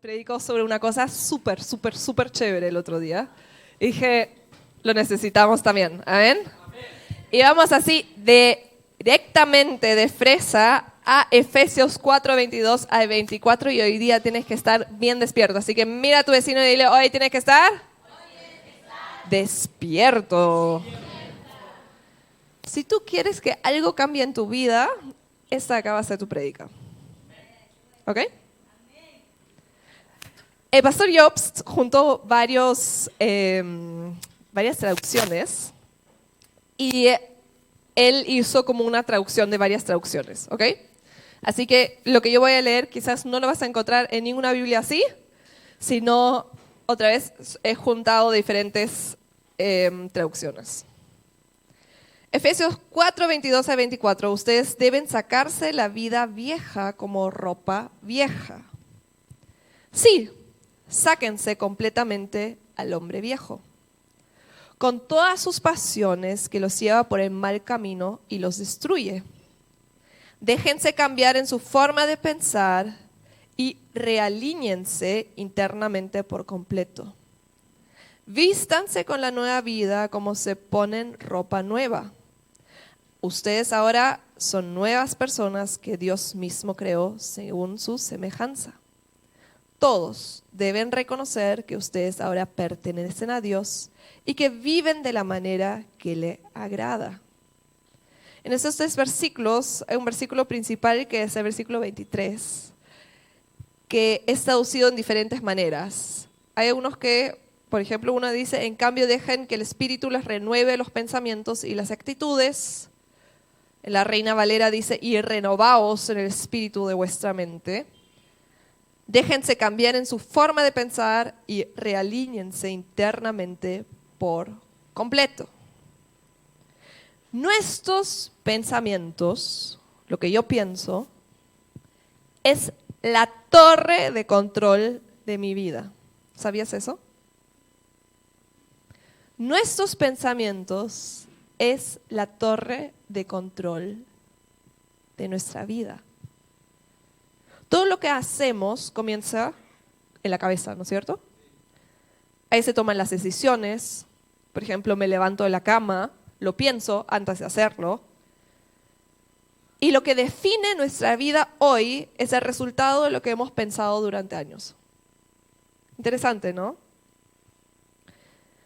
Predicó sobre una cosa súper chévere el otro día. Y dije, lo necesitamos también. ¿Amén? Y vamos así directamente de fresa a Efesios 4:22 al 24. Y hoy día tienes que estar bien despierto. Así que mira a tu vecino y dile, hoy tienes que estar despierto. Si tú quieres que algo cambie en tu vida, esta acá va a ser tu prédica. ¿Ok? El pastor Jobst juntó varias traducciones y él hizo como una traducción de varias traducciones, ¿ok? Así que lo que yo voy a leer quizás no lo vas a encontrar en ninguna Biblia así, sino otra vez he juntado diferentes traducciones. Efesios 4:22 a 24, ustedes deben sacarse la vida vieja como ropa vieja. Sí. Sáquense completamente al hombre viejo, con todas sus pasiones que los lleva por el mal camino y los destruye. Déjense cambiar en su forma de pensar y realíñense internamente por completo. Vístanse con la nueva vida como se ponen ropa nueva. Ustedes ahora son nuevas personas que Dios mismo creó según su semejanza. Todos deben reconocer que ustedes ahora pertenecen a Dios y que viven de la manera que le agrada. En estos tres versículos hay un versículo principal que es el versículo 23, que es traducido en diferentes maneras. Hay algunos que, por ejemplo, uno dice, en cambio dejen que el Espíritu les renueve los pensamientos y las actitudes. En la Reina Valera dice, y renovaos en el espíritu de vuestra mente. Déjense cambiar en su forma de pensar y realíñense internamente por completo. Nuestros pensamientos, lo que yo pienso, es la torre de control de mi vida. ¿Sabías eso? Nuestros pensamientos es la torre de control de nuestra vida. Todo lo que hacemos comienza en la cabeza, ¿no es cierto? Ahí se toman las decisiones. Por ejemplo, me levanto de la cama, lo pienso antes de hacerlo. Y lo que define nuestra vida hoy es el resultado de lo que hemos pensado durante años. Interesante, ¿no?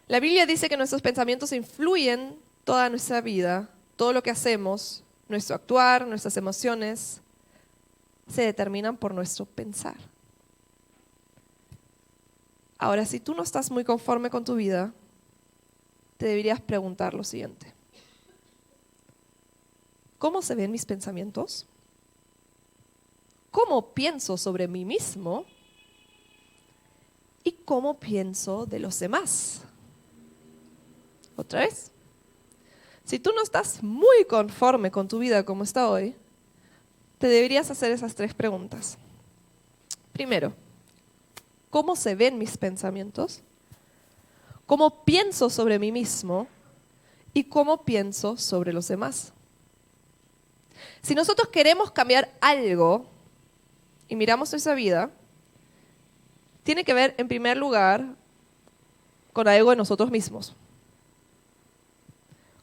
La Biblia dice que nuestros pensamientos influyen toda nuestra vida, todo lo que hacemos, nuestro actuar, nuestras emociones, se determinan por nuestro pensar. Ahora, si tú no estás muy conforme con tu vida, te deberías preguntar lo siguiente. ¿Cómo se ven mis pensamientos? ¿Cómo pienso sobre mí mismo? ¿Y cómo pienso de los demás? ¿Otra vez? Si tú no estás muy conforme con tu vida como está hoy, te deberías hacer esas tres preguntas. Primero, ¿cómo se ven mis pensamientos? ¿Cómo pienso sobre mí mismo? ¿Y cómo pienso sobre los demás? Si nosotros queremos cambiar algo y miramos nuestra vida, tiene que ver en primer lugar con algo de nosotros mismos,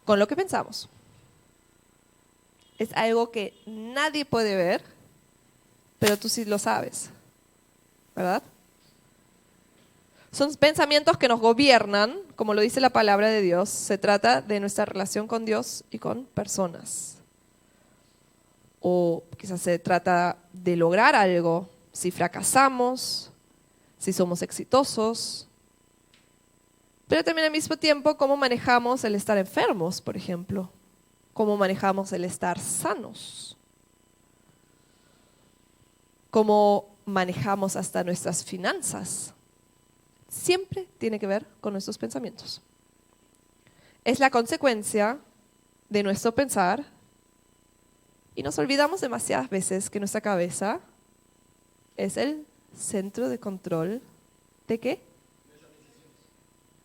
con lo que pensamos. Es algo que nadie puede ver, pero tú sí lo sabes, ¿verdad? Son pensamientos que nos gobiernan, como lo dice la palabra de Dios. Se trata de nuestra relación con Dios y con personas. O quizás se trata de lograr algo, si fracasamos, si somos exitosos. Pero también al mismo tiempo, cómo manejamos el estar enfermos, por ejemplo. Cómo manejamos el estar sanos. Cómo manejamos hasta nuestras finanzas. Siempre tiene que ver con nuestros pensamientos. Es la consecuencia de nuestro pensar y nos olvidamos demasiadas veces que nuestra cabeza es el centro de control ¿de qué?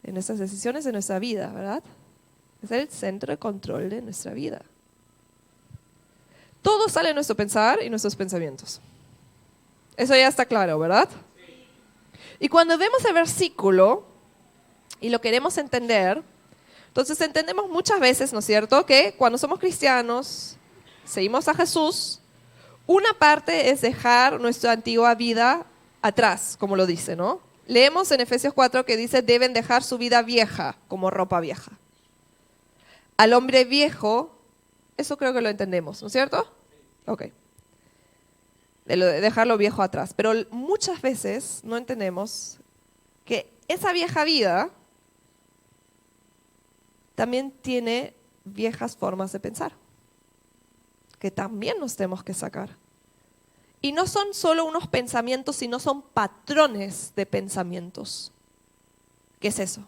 De nuestras decisiones, de nuestra vida, ¿verdad? Es el centro de control de nuestra vida. Todo sale de nuestro pensar y nuestros pensamientos. Eso ya está claro, ¿verdad? Y cuando vemos el versículo y lo queremos entender, entonces entendemos muchas veces, ¿no es cierto?, que cuando somos cristianos, seguimos a Jesús, una parte es dejar nuestra antigua vida atrás, como lo dice, ¿no? Leemos en Efesios 4 que dice, deben dejar su vida vieja como ropa vieja. Al hombre viejo, eso creo que lo entendemos, ¿no es cierto? Ok. De dejarlo viejo atrás. Pero muchas veces no entendemos que esa vieja vida también tiene viejas formas de pensar, que también nos tenemos que sacar. Y no son solo unos pensamientos, sino son patrones de pensamientos. ¿Qué es eso?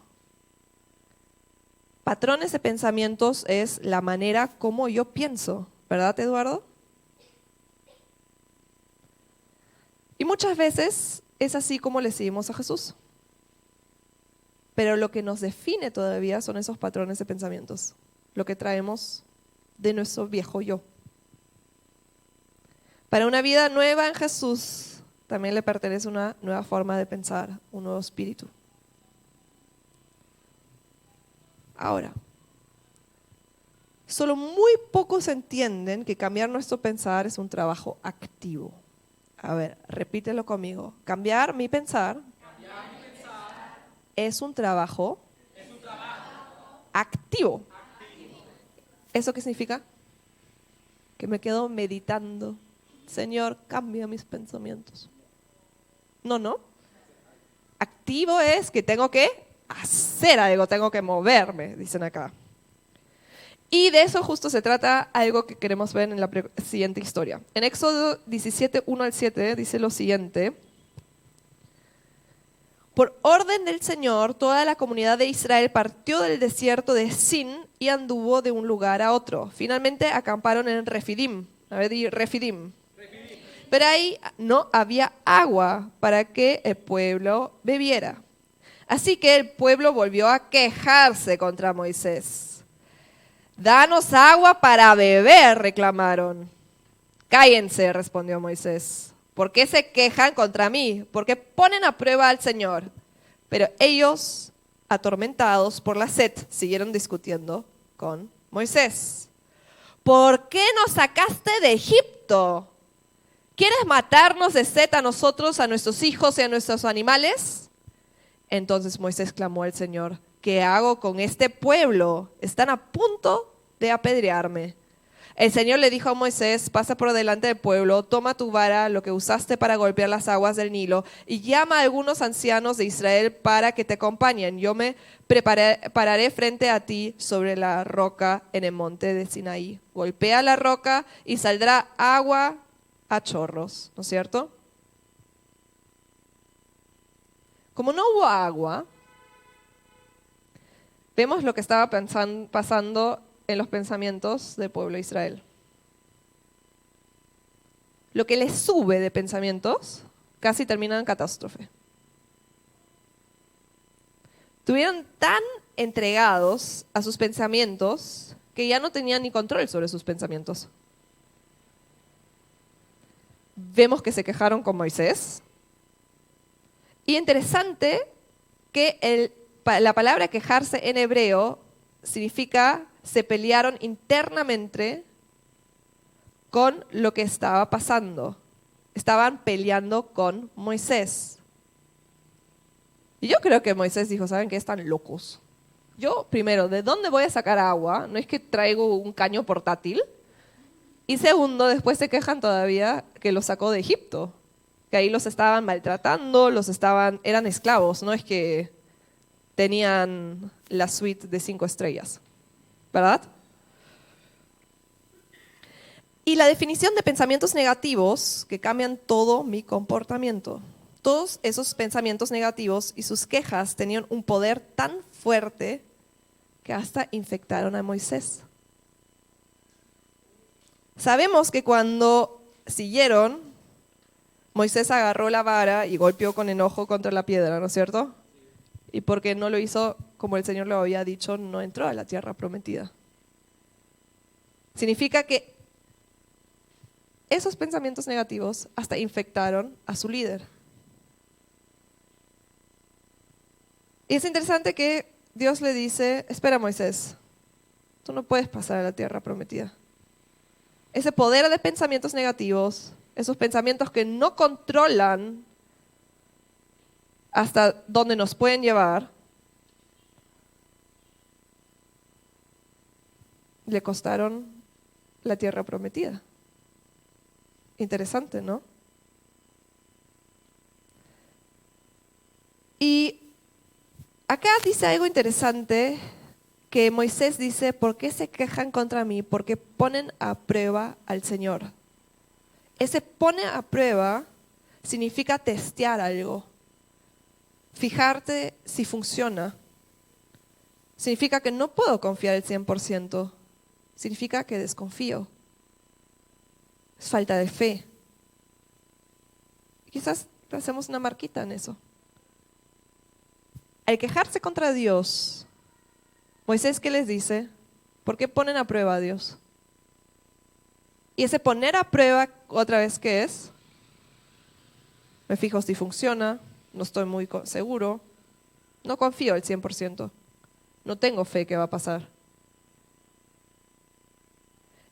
Patrones de pensamientos es la manera como yo pienso, ¿verdad, Eduardo? Y muchas veces es así como le seguimos a Jesús. Pero lo que nos define todavía son esos patrones de pensamientos, lo que traemos de nuestro viejo yo. Para una vida nueva en Jesús también le pertenece una nueva forma de pensar, un nuevo espíritu. Ahora, solo muy pocos entienden que cambiar nuestro pensar es un trabajo activo. A ver, repítelo conmigo. Cambiar mi pensar es un trabajo activo. ¿Eso qué significa? Que me quedo meditando. Señor, cambia mis pensamientos. No. Activo es que tengo que hacer algo, tengo que moverme, dicen acá. Y de eso justo se trata algo que queremos ver en la siguiente historia. En Éxodo 17, 1 al 7 dice lo siguiente. Por orden del Señor, toda la comunidad de Israel partió del desierto de Sin y anduvo de un lugar a otro. Finalmente acamparon en Refidim. A ver, di Refidim. Pero ahí no había agua para que el pueblo bebiera. Así que el pueblo volvió a quejarse contra Moisés. Danos agua para beber, reclamaron. Cállense, respondió Moisés. ¿Por qué se quejan contra mí? Porque ponen a prueba al Señor. Pero ellos, atormentados por la sed, siguieron discutiendo con Moisés. ¿Por qué nos sacaste de Egipto? ¿Quieres matarnos de sed a nosotros, a nuestros hijos y a nuestros animales? Entonces Moisés clamó al Señor, ¿qué hago con este pueblo? Están a punto de apedrearme. El Señor le dijo a Moisés, pasa por delante del pueblo, toma tu vara, lo que usaste para golpear las aguas del Nilo, y llama a algunos ancianos de Israel para que te acompañen. Yo me pararé frente a ti sobre la roca en el monte de Sinaí. Golpea la roca y saldrá agua a chorros, ¿no es cierto? Como no hubo agua, vemos lo que estaba pasando en los pensamientos del pueblo de Israel. Lo que les sube de pensamientos casi termina en catástrofe. Estuvieron tan entregados a sus pensamientos que ya no tenían ni control sobre sus pensamientos. Vemos que se quejaron con Moisés. Y interesante que la palabra quejarse en hebreo significa se pelearon internamente con lo que estaba pasando. Estaban peleando con Moisés. Y yo creo que Moisés dijo, ¿saben qué? Están locos. Yo, primero, ¿de dónde voy a sacar agua? No es que traigo un caño portátil. Y segundo, después se quejan todavía que los sacó de Egipto. Que ahí los estaban maltratando, eran esclavos, no es que tenían la suite de 5 estrellas. ¿Verdad? Y la definición de pensamientos negativos que cambian todo mi comportamiento. Todos esos pensamientos negativos y sus quejas tenían un poder tan fuerte que hasta infectaron a Moisés. Sabemos que cuando siguieron, Moisés agarró la vara y golpeó con enojo contra la piedra, ¿no es cierto? Y porque no lo hizo como el Señor lo había dicho, no entró a la tierra prometida. Significa que esos pensamientos negativos hasta infectaron a su líder. Y es interesante que Dios le dice, espera Moisés, tú no puedes pasar a la tierra prometida. Ese poder de pensamientos negativos, esos pensamientos que no controlan hasta dónde nos pueden llevar, le costaron la tierra prometida. Interesante, ¿no? Y acá dice algo interesante que Moisés dice, ¿por qué se quejan contra mí? Porque ponen a prueba al Señor. Ese pone a prueba significa testear algo, fijarte si funciona. Significa que no puedo confiar al 100%. Significa que desconfío. Es falta de fe. Quizás hacemos una marquita en eso. Al quejarse contra Dios, Moisés, ¿qué les dice? ¿Por qué ponen a prueba a Dios? Y ese poner a prueba, otra vez, ¿qué es? Me fijo si funciona, no estoy muy seguro, no confío al 100%, no tengo fe que va a pasar.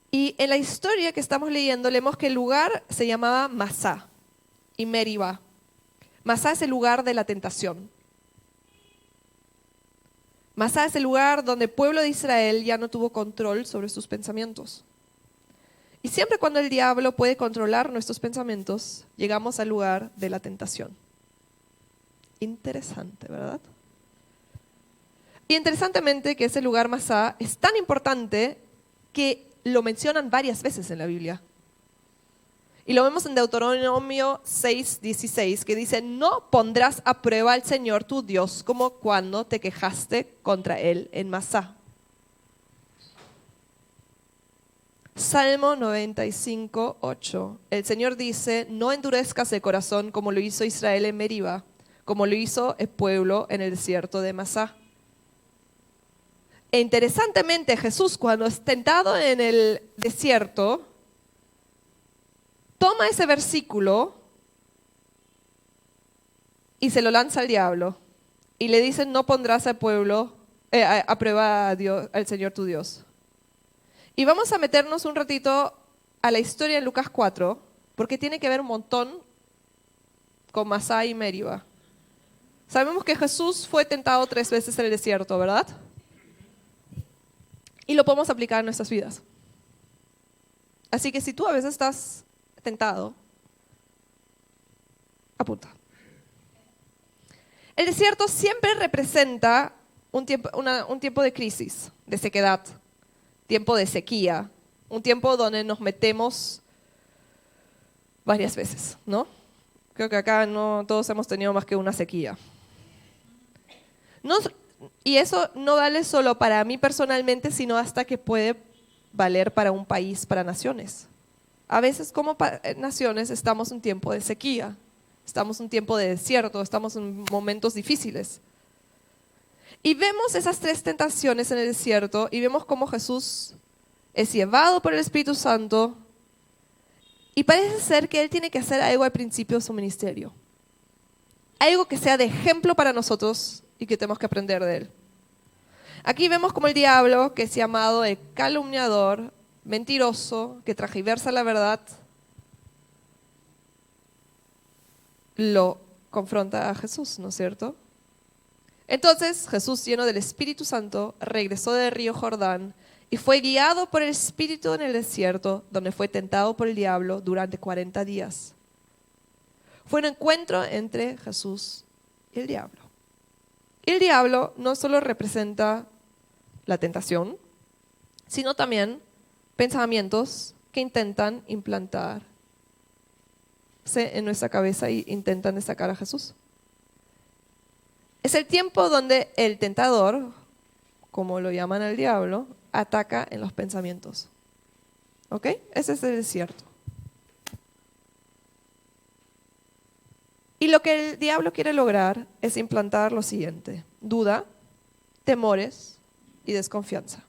Y en la historia que estamos leyendo, leemos que el lugar se llamaba Masá y Meribá. Masá es el lugar de la tentación. Masá es el lugar donde el pueblo de Israel ya no tuvo control sobre sus pensamientos. Y siempre cuando el diablo puede controlar nuestros pensamientos, llegamos al lugar de la tentación. Interesante, ¿verdad? Y interesantemente que ese lugar Masá es tan importante que lo mencionan varias veces en la Biblia. Y lo vemos en Deuteronomio 6:16, que dice, no pondrás a prueba al Señor tu Dios como cuando te quejaste contra Él en Masá. Salmo 95:8. El Señor dice, no endurezcas el corazón como lo hizo Israel en Meribá, como lo hizo el pueblo en el desierto de Masá. E interesantemente, Jesús, cuando es tentado en el desierto, toma ese versículo y se lo lanza al diablo. Y le dice, no pondrás al pueblo a prueba a Dios, al Señor tu Dios. Y vamos a meternos un ratito a la historia de Lucas 4, porque tiene que ver un montón con Masá y Meribá. Sabemos que Jesús fue tentado 3 veces en el desierto, ¿verdad? Y lo podemos aplicar en nuestras vidas. Así que si tú a veces estás tentado, apunta. El desierto siempre representa un tiempo de crisis, de sequedad, tiempo de sequía, un tiempo donde nos metemos varias veces, ¿no? Creo que acá no todos hemos tenido más que una sequía. Y eso no vale solo para mí personalmente, sino hasta que puede valer para un país, para naciones. A veces como naciones estamos en un tiempo de sequía, estamos en un tiempo de desierto, estamos en momentos difíciles. Y vemos esas 3 tentaciones en el desierto y vemos cómo Jesús es llevado por el Espíritu Santo y parece ser que Él tiene que hacer algo al principio de su ministerio. Algo que sea de ejemplo para nosotros y que tenemos que aprender de Él. Aquí vemos como el diablo, que es llamado el calumniador, mentiroso, que transgiversa la verdad, lo confronta a Jesús, ¿no es cierto? Entonces Jesús, lleno del Espíritu Santo, regresó del río Jordán y fue guiado por el Espíritu en el desierto, donde fue tentado por el diablo durante 40 días. Fue un encuentro entre Jesús y el diablo. Y el diablo no solo representa la tentación, sino también pensamientos que intentan implantarse en nuestra cabeza e intentan destacar a Jesús. Es el tiempo donde el tentador, como lo llaman al diablo, ataca en los pensamientos. ¿Ok? Ese es el desierto. Y lo que el diablo quiere lograr es implantar lo siguiente: duda, temores y desconfianza.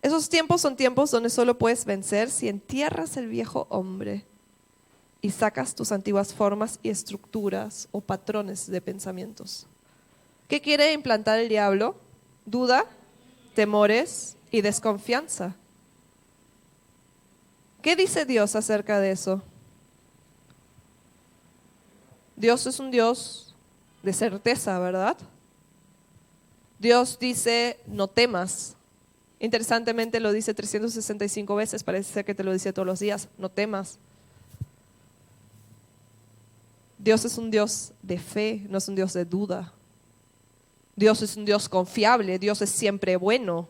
Esos tiempos son tiempos donde solo puedes vencer si entierras el viejo hombre y sacas tus antiguas formas y estructuras o patrones de pensamientos. ¿Qué quiere implantar el diablo? Duda, temores y desconfianza. ¿Qué dice Dios acerca de eso? Dios es un Dios de certeza, ¿verdad? Dios dice, no temas. Interesantemente lo dice 365 veces, parece ser que te lo dice todos los días, no temas. Dios es un Dios de fe, no es un Dios de duda. Dios es un Dios confiable, Dios es siempre bueno,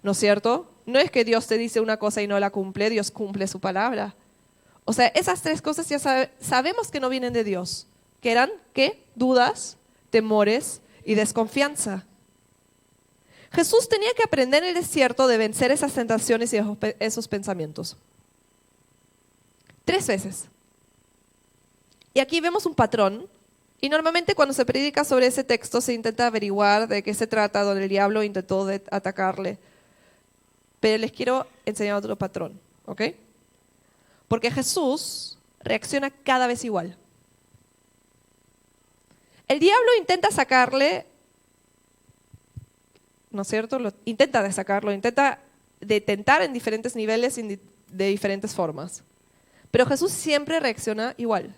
¿no es cierto? No es que Dios te dice una cosa y no la cumple, Dios cumple su palabra. O sea, esas tres cosas ya sabemos que no vienen de Dios, que eran, ¿qué? Dudas, temores y desconfianza. Jesús tenía que aprender en el desierto de vencer esas tentaciones y esos pensamientos. 3 veces. Y aquí vemos un patrón, y normalmente cuando se predica sobre ese texto se intenta averiguar de qué se trata, donde el diablo intentó atacarle. Pero les quiero enseñar otro patrón, ¿ok? Porque Jesús reacciona cada vez igual. El diablo intenta sacarle, ¿no es cierto? Intenta sacarlo, intenta tentar en diferentes niveles y de diferentes formas. Pero Jesús siempre reacciona igual.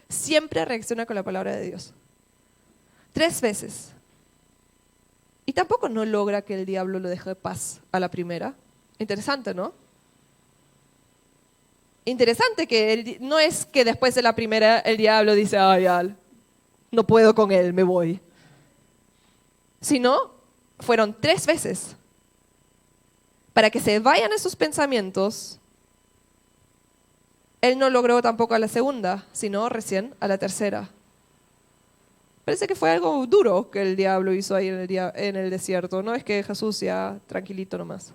Siempre reacciona con la palabra de Dios. 3 veces. Y tampoco no logra que el diablo lo deje de paz a la primera. Interesante, ¿no? Interesante que no es que después de la primera el diablo dice, ay, no puedo con él, me voy. Sino, fueron 3 veces. Para que se vayan esos pensamientos. Él no logró tampoco a la segunda, sino recién a la tercera. Parece que fue algo duro que el diablo hizo ahí en el desierto. No es que Jesús ya tranquilito nomás.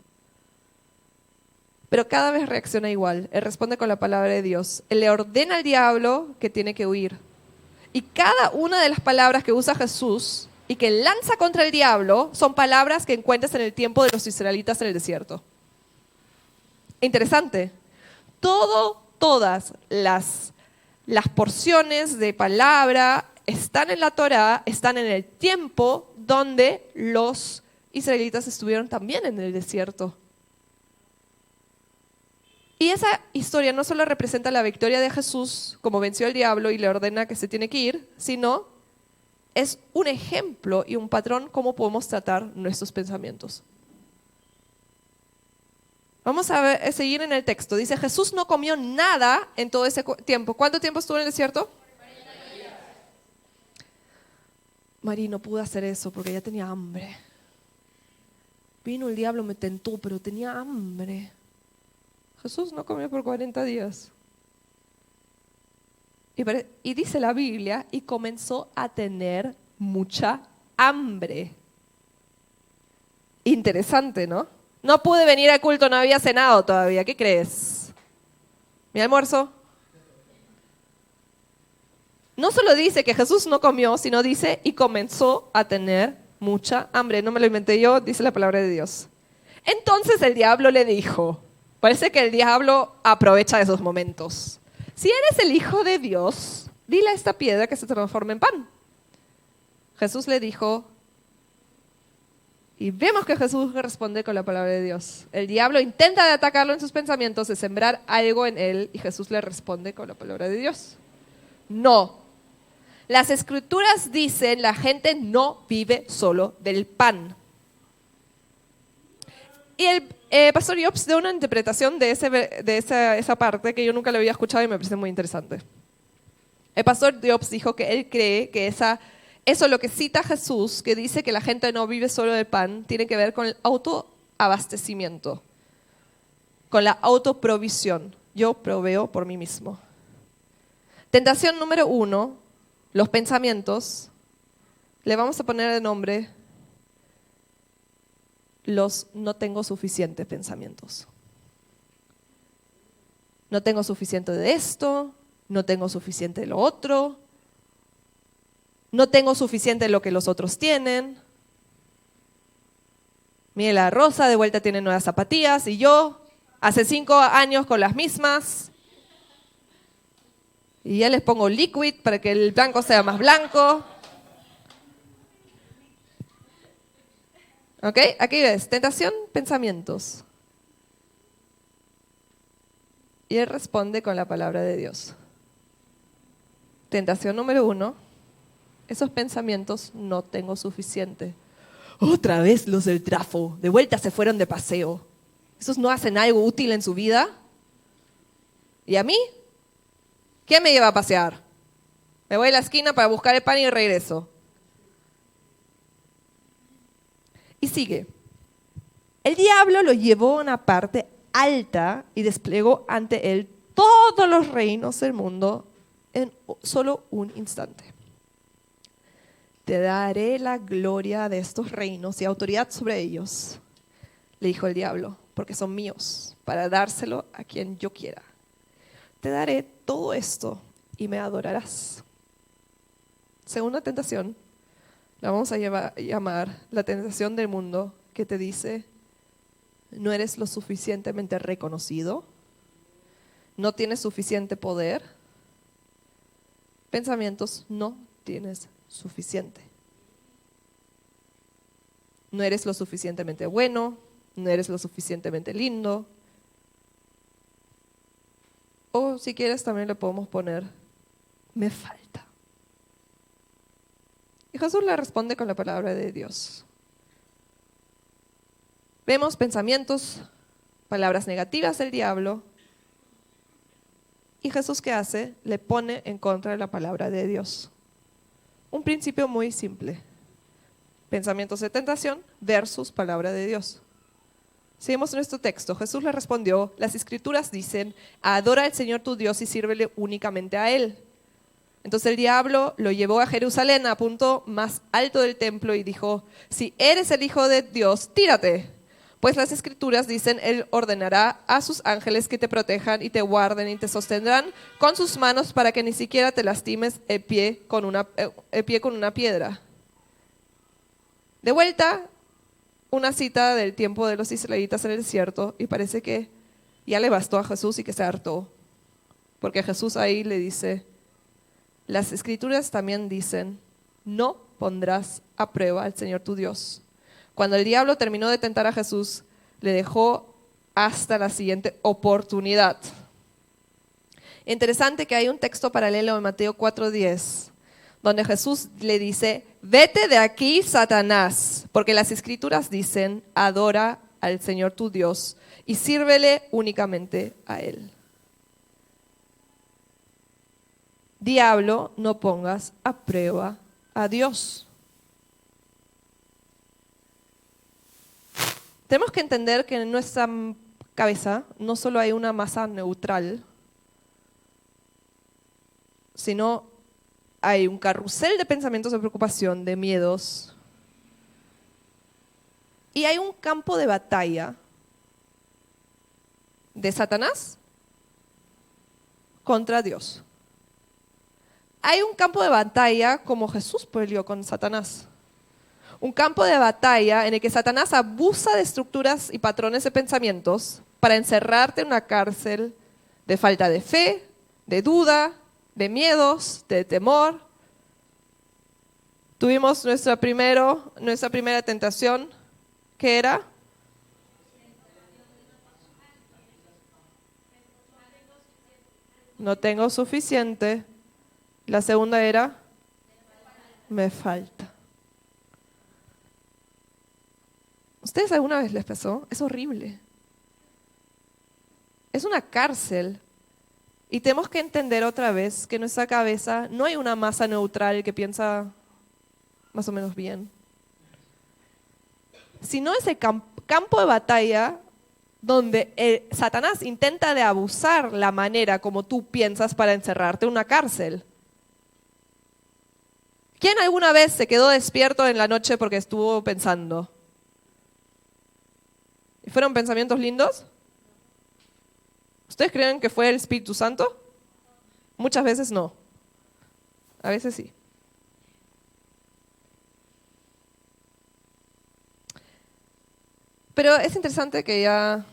Pero cada vez reacciona igual. Él responde con la palabra de Dios. Él le ordena al diablo que tiene que huir. Y cada una de las palabras que usa Jesús y que lanza contra el diablo son palabras que encuentras en el tiempo de los israelitas en el desierto. Interesante. Todas las porciones de palabra están en la Torá, están en el tiempo donde los israelitas estuvieron también en el desierto. Y esa historia no solo representa la victoria de Jesús, como venció al diablo y le ordena que se tiene que ir, sino es un ejemplo y un patrón cómo podemos tratar nuestros pensamientos. Vamos a seguir en el texto. Dice, Jesús no comió nada en todo ese tiempo. ¿Cuánto tiempo estuvo en el desierto? 40 días. Marí, no pude hacer eso porque ya tenía hambre. Vino el diablo, me tentó, pero tenía hambre. Jesús no comió por 40 días. Y dice la Biblia, y comenzó a tener mucha hambre. Interesante, ¿no? No pude venir al culto, no había cenado todavía. ¿Qué crees? ¿Mi almuerzo? No solo dice que Jesús no comió, sino dice, y comenzó a tener mucha hambre. No me lo inventé yo, dice la palabra de Dios. Entonces el diablo le dijo, parece que el diablo aprovecha esos momentos. Si eres el Hijo de Dios, dile a esta piedra que se transforme en pan. Jesús le dijo, y vemos que Jesús responde con la palabra de Dios. El diablo intenta de atacarlo en sus pensamientos, de sembrar algo en él, y Jesús le responde con la palabra de Dios. No. Las Escrituras dicen, la gente no vive solo del pan. Y el pastor Jobs dio una interpretación de esa parte que yo nunca lo había escuchado y me parece muy interesante. El pastor Jobs dijo que él cree que eso lo que cita Jesús, que dice que la gente no vive solo del pan, tiene que ver con el autoabastecimiento, con la autoprovisión. Yo proveo por mí mismo. Tentación número 1, los pensamientos. Le vamos a poner el nombre, los no tengo suficientes pensamientos. No tengo suficiente de esto, no tengo suficiente de lo otro. No tengo suficiente de lo que los otros tienen. Mire, la Rosa de vuelta tiene nuevas zapatillas y yo hace 5 años con las mismas. Y ya les pongo liquid para que el blanco sea más blanco. ¿Ok? Aquí ves, tentación, pensamientos. Y él responde con la palabra de Dios. Tentación número 1, esos pensamientos no tengo suficiente. Otra vez los del trafo, de vuelta se fueron de paseo. ¿Esos no hacen algo útil en su vida? ¿Y a mí? ¿Quién me lleva a pasear? Me voy a la esquina para buscar el pan y regreso. Y sigue. El diablo lo llevó a una parte alta y desplegó ante él todos los reinos del mundo en solo un instante. Te daré la gloria de estos reinos y autoridad sobre ellos, le dijo el diablo, porque son míos, para dárselo a quien yo quiera. Te daré todo esto y me adorarás. Segunda tentación, la vamos a llamar la tentación del mundo, que te dice: no eres lo suficientemente reconocido, no tienes suficiente poder, pensamientos, no tienes suficiente. No eres lo suficientemente bueno, no eres lo suficientemente lindo. O si quieres también le podemos poner: me falta. Y Jesús le responde con la palabra de Dios. Vemos pensamientos, palabras negativas del diablo. ¿Y Jesús qué hace? Le pone en contra de la palabra de Dios. Un principio muy simple. Pensamientos de tentación versus palabra de Dios. Seguimos en nuestro texto. Jesús le respondió: las escrituras dicen, adora al Señor tu Dios y sírvele únicamente a Él. Entonces el diablo lo llevó a Jerusalén, a punto más alto del templo, y dijo: si eres el Hijo de Dios, tírate. Pues las escrituras dicen, Él ordenará a sus ángeles que te protejan y te guarden y te sostendrán con sus manos para que ni siquiera te lastimes el pie con una piedra. De vuelta, una cita del tiempo de los israelitas en el desierto, y parece que ya le bastó a Jesús y que se hartó. Porque Jesús ahí le dice: las escrituras también dicen, no pondrás a prueba al Señor tu Dios. Cuando el diablo terminó de tentar a Jesús, le dejó hasta la siguiente oportunidad. Interesante que hay un texto paralelo en Mateo 4:10, donde Jesús le dice: vete de aquí, Satanás, porque las escrituras dicen, adora al Señor tu Dios y sírvele únicamente a Él. Diablo, no pongas a prueba a Dios. Tenemos que entender que en nuestra cabeza no solo hay una masa neutral, sino hay un carrusel de pensamientos, de preocupación, de miedos. Y hay un campo de batalla de Satanás contra Dios. Hay un campo de batalla como Jesús peleó con Satanás. Un campo de batalla en el que Satanás abusa de estructuras y patrones de pensamientos para encerrarte en una cárcel de falta de fe, de duda, de miedos, de temor. Tuvimos nuestra primera tentación, ¿qué era? No tengo suficiente. La segunda era: me falta. ¿Ustedes alguna vez les pasó? Es horrible. Es una cárcel. Y tenemos que entender otra vez que en nuestra cabeza no hay una masa neutral que piensa más o menos bien, sino ese campo de batalla donde Satanás intenta de abusar la manera como tú piensas para encerrarte en una cárcel. ¿Quién alguna vez se quedó despierto en la noche porque estuvo pensando? ¿Y fueron pensamientos lindos? ¿Ustedes creen que fue el Espíritu Santo? Muchas veces no. A veces sí. Pero es interesante que ya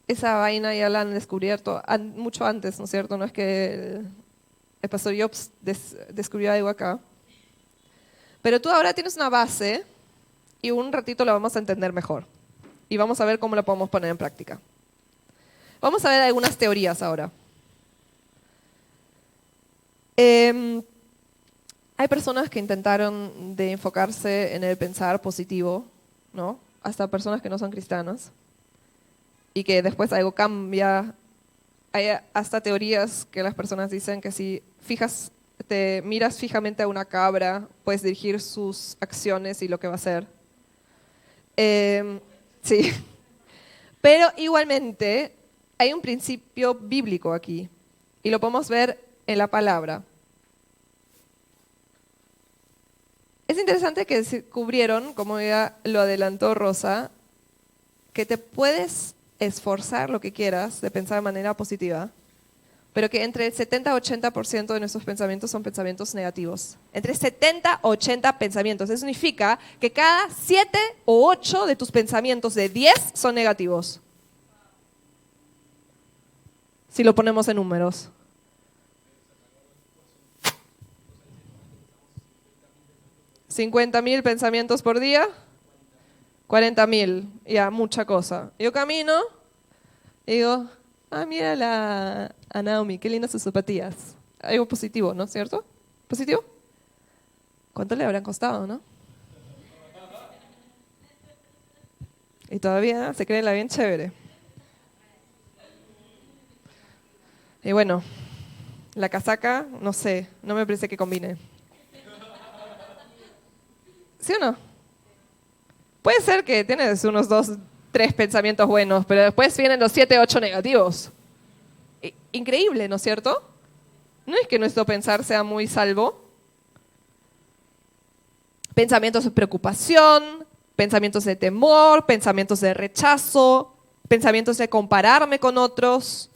esa vaina ya la han descubierto mucho antes, ¿no es cierto? No es que el pastor Jobs descubrió algo acá. Pero tú ahora tienes una base y un ratito la vamos a entender mejor. Y vamos a ver cómo la podemos poner en práctica. Vamos a ver algunas teorías ahora. Hay personas que intentaron de enfocarse en el pensar positivo, ¿no? Hasta personas que no son cristianas. Y que después algo cambia. Hay hasta teorías que las personas dicen que si te miras fijamente a una cabra, puedes dirigir sus acciones y lo que va a hacer. Sí. Pero igualmente hay un principio bíblico aquí. Y lo podemos ver en la palabra. Es interesante que descubrieron, como ya lo adelantó Rosa, que te puedes esforzar lo que quieras de pensar de manera positiva, pero que entre el 70 y 80% de nuestros pensamientos son pensamientos negativos. Entre 70 y 80 pensamientos. Eso significa que cada 7 o 8 de tus pensamientos de 10 son negativos. Si lo ponemos en números. ¿50.000 pensamientos por día? 40.000, ya, mucha cosa. Yo camino y digo, mira a Naomi, qué lindas sus zapatillas. Algo positivo, ¿no es cierto? ¿Positivo? ¿Cuánto le habrán costado, no? Y todavía se cree la bien chévere. Y bueno, la casaca, no sé, no me parece que combine. ¿Sí o no? Puede ser que tienes unos 2, 3 pensamientos buenos, pero después vienen los 7, 8 negativos. Increíble, ¿no es cierto? No es que nuestro pensar sea muy salvo. Pensamientos de preocupación, pensamientos de temor, pensamientos de rechazo, pensamientos de compararme con otros,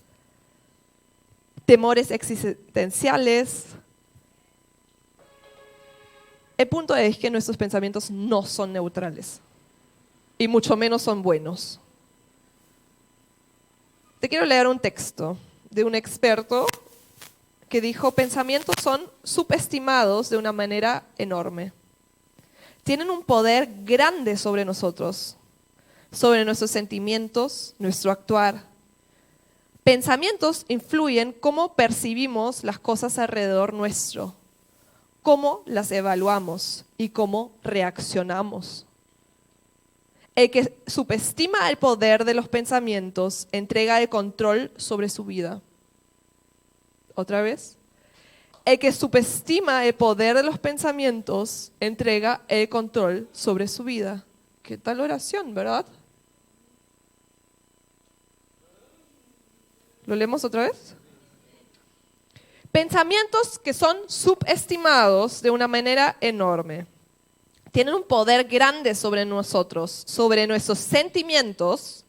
temores existenciales. El punto es que nuestros pensamientos no son neutrales y mucho menos son buenos. Te quiero leer un texto de un experto que dijo: pensamientos son subestimados de una manera enorme. Tienen un poder grande sobre nosotros, sobre nuestros sentimientos, nuestro actuar. Pensamientos influyen cómo percibimos las cosas alrededor nuestro, cómo las evaluamos y cómo reaccionamos. El que subestima el poder de los pensamientos entrega el control sobre su vida. ¿Otra vez? El que subestima el poder de los pensamientos entrega el control sobre su vida. ¿Qué tal oración, verdad? ¿Lo leemos otra vez? Pensamientos que son subestimados de una manera enorme. Tienen un poder grande sobre nosotros, sobre nuestros sentimientos,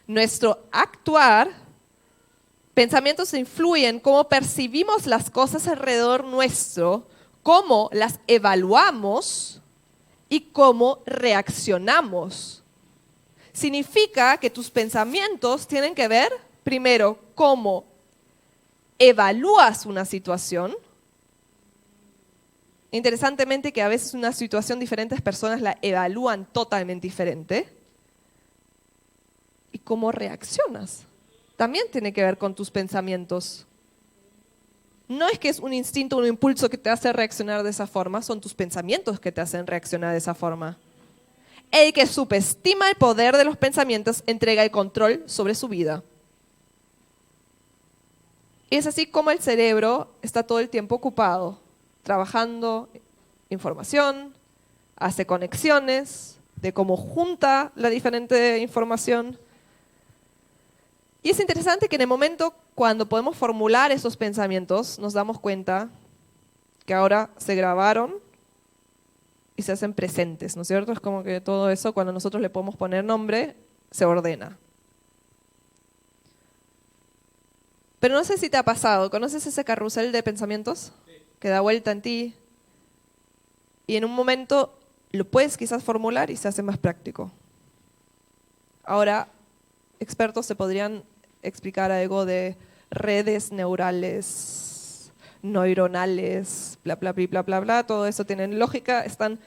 nuestro actuar. Pensamientos influyen cómo percibimos las cosas alrededor nuestro, cómo las evaluamos y cómo reaccionamos. Significa que tus pensamientos tienen que ver, primero, cómo evalúas una situación. Interesantemente que a veces una situación diferentes personas la evalúan totalmente diferente. Y cómo reaccionas también tiene que ver con tus pensamientos. No es que es un instinto, un impulso que te hace reaccionar de esa forma, son tus pensamientos que te hacen reaccionar de esa forma. El que subestima el poder de los pensamientos entrega el control sobre su vida. Y es así como el cerebro está todo el tiempo ocupado, trabajando información, hace conexiones de cómo junta la diferente información. Y es interesante que en el momento cuando podemos formular esos pensamientos, nos damos cuenta que ahora se grabaron y se hacen presentes, ¿no es cierto? Es como que todo eso, cuando nosotros le podemos poner nombre, se ordena. Pero no sé si te ha pasado, ¿conoces ese carrusel de pensamientos que da vuelta en ti? Y en un momento lo puedes quizás formular y se hace más práctico. Ahora, expertos se podrían explicar algo de redes neurales, neuronales, bla, bla, bla, bla, bla, bla. Todo eso tiene lógica. Están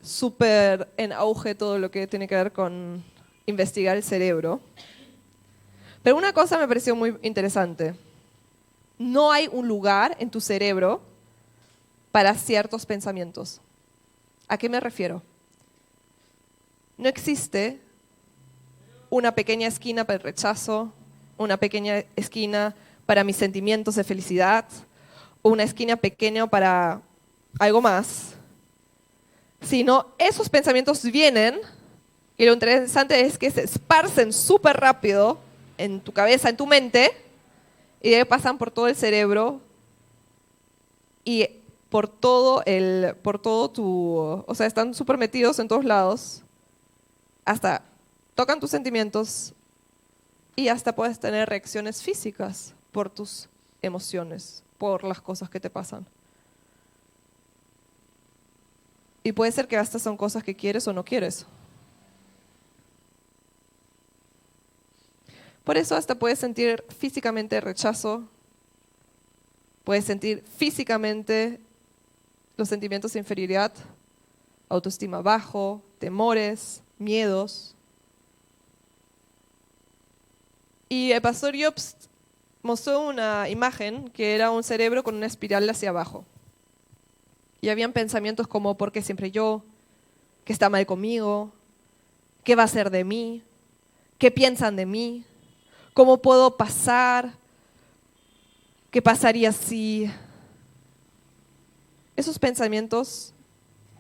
súper en auge todo lo que tiene que ver con investigar el cerebro. Pero una cosa me pareció muy interesante. No hay un lugar en tu cerebro para ciertos pensamientos. ¿A qué me refiero? No existe una pequeña esquina para el rechazo, una pequeña esquina para mis sentimientos de felicidad, o una esquina pequeña para algo más, sino esos pensamientos vienen y lo interesante es que se esparcen súper rápido en tu cabeza, en tu mente, y de ahí pasan por todo el cerebro y por todo tu, o sea, están súper metidos en todos lados, hasta tocan tus sentimientos y hasta puedes tener reacciones físicas por tus emociones, por las cosas que te pasan. Y puede ser que estas son cosas que quieres o no quieres. Por eso hasta puedes sentir físicamente rechazo, puedes sentir físicamente los sentimientos de inferioridad, autoestima bajo, temores, miedos. Y el pastor Jobst mostró una imagen que era un cerebro con una espiral hacia abajo. Y habían pensamientos como, ¿por qué siempre yo? ¿Qué está mal conmigo? ¿Qué va a ser de mí? ¿Qué piensan de mí? ¿Cómo puedo pasar? ¿Qué pasaría si? Esos pensamientos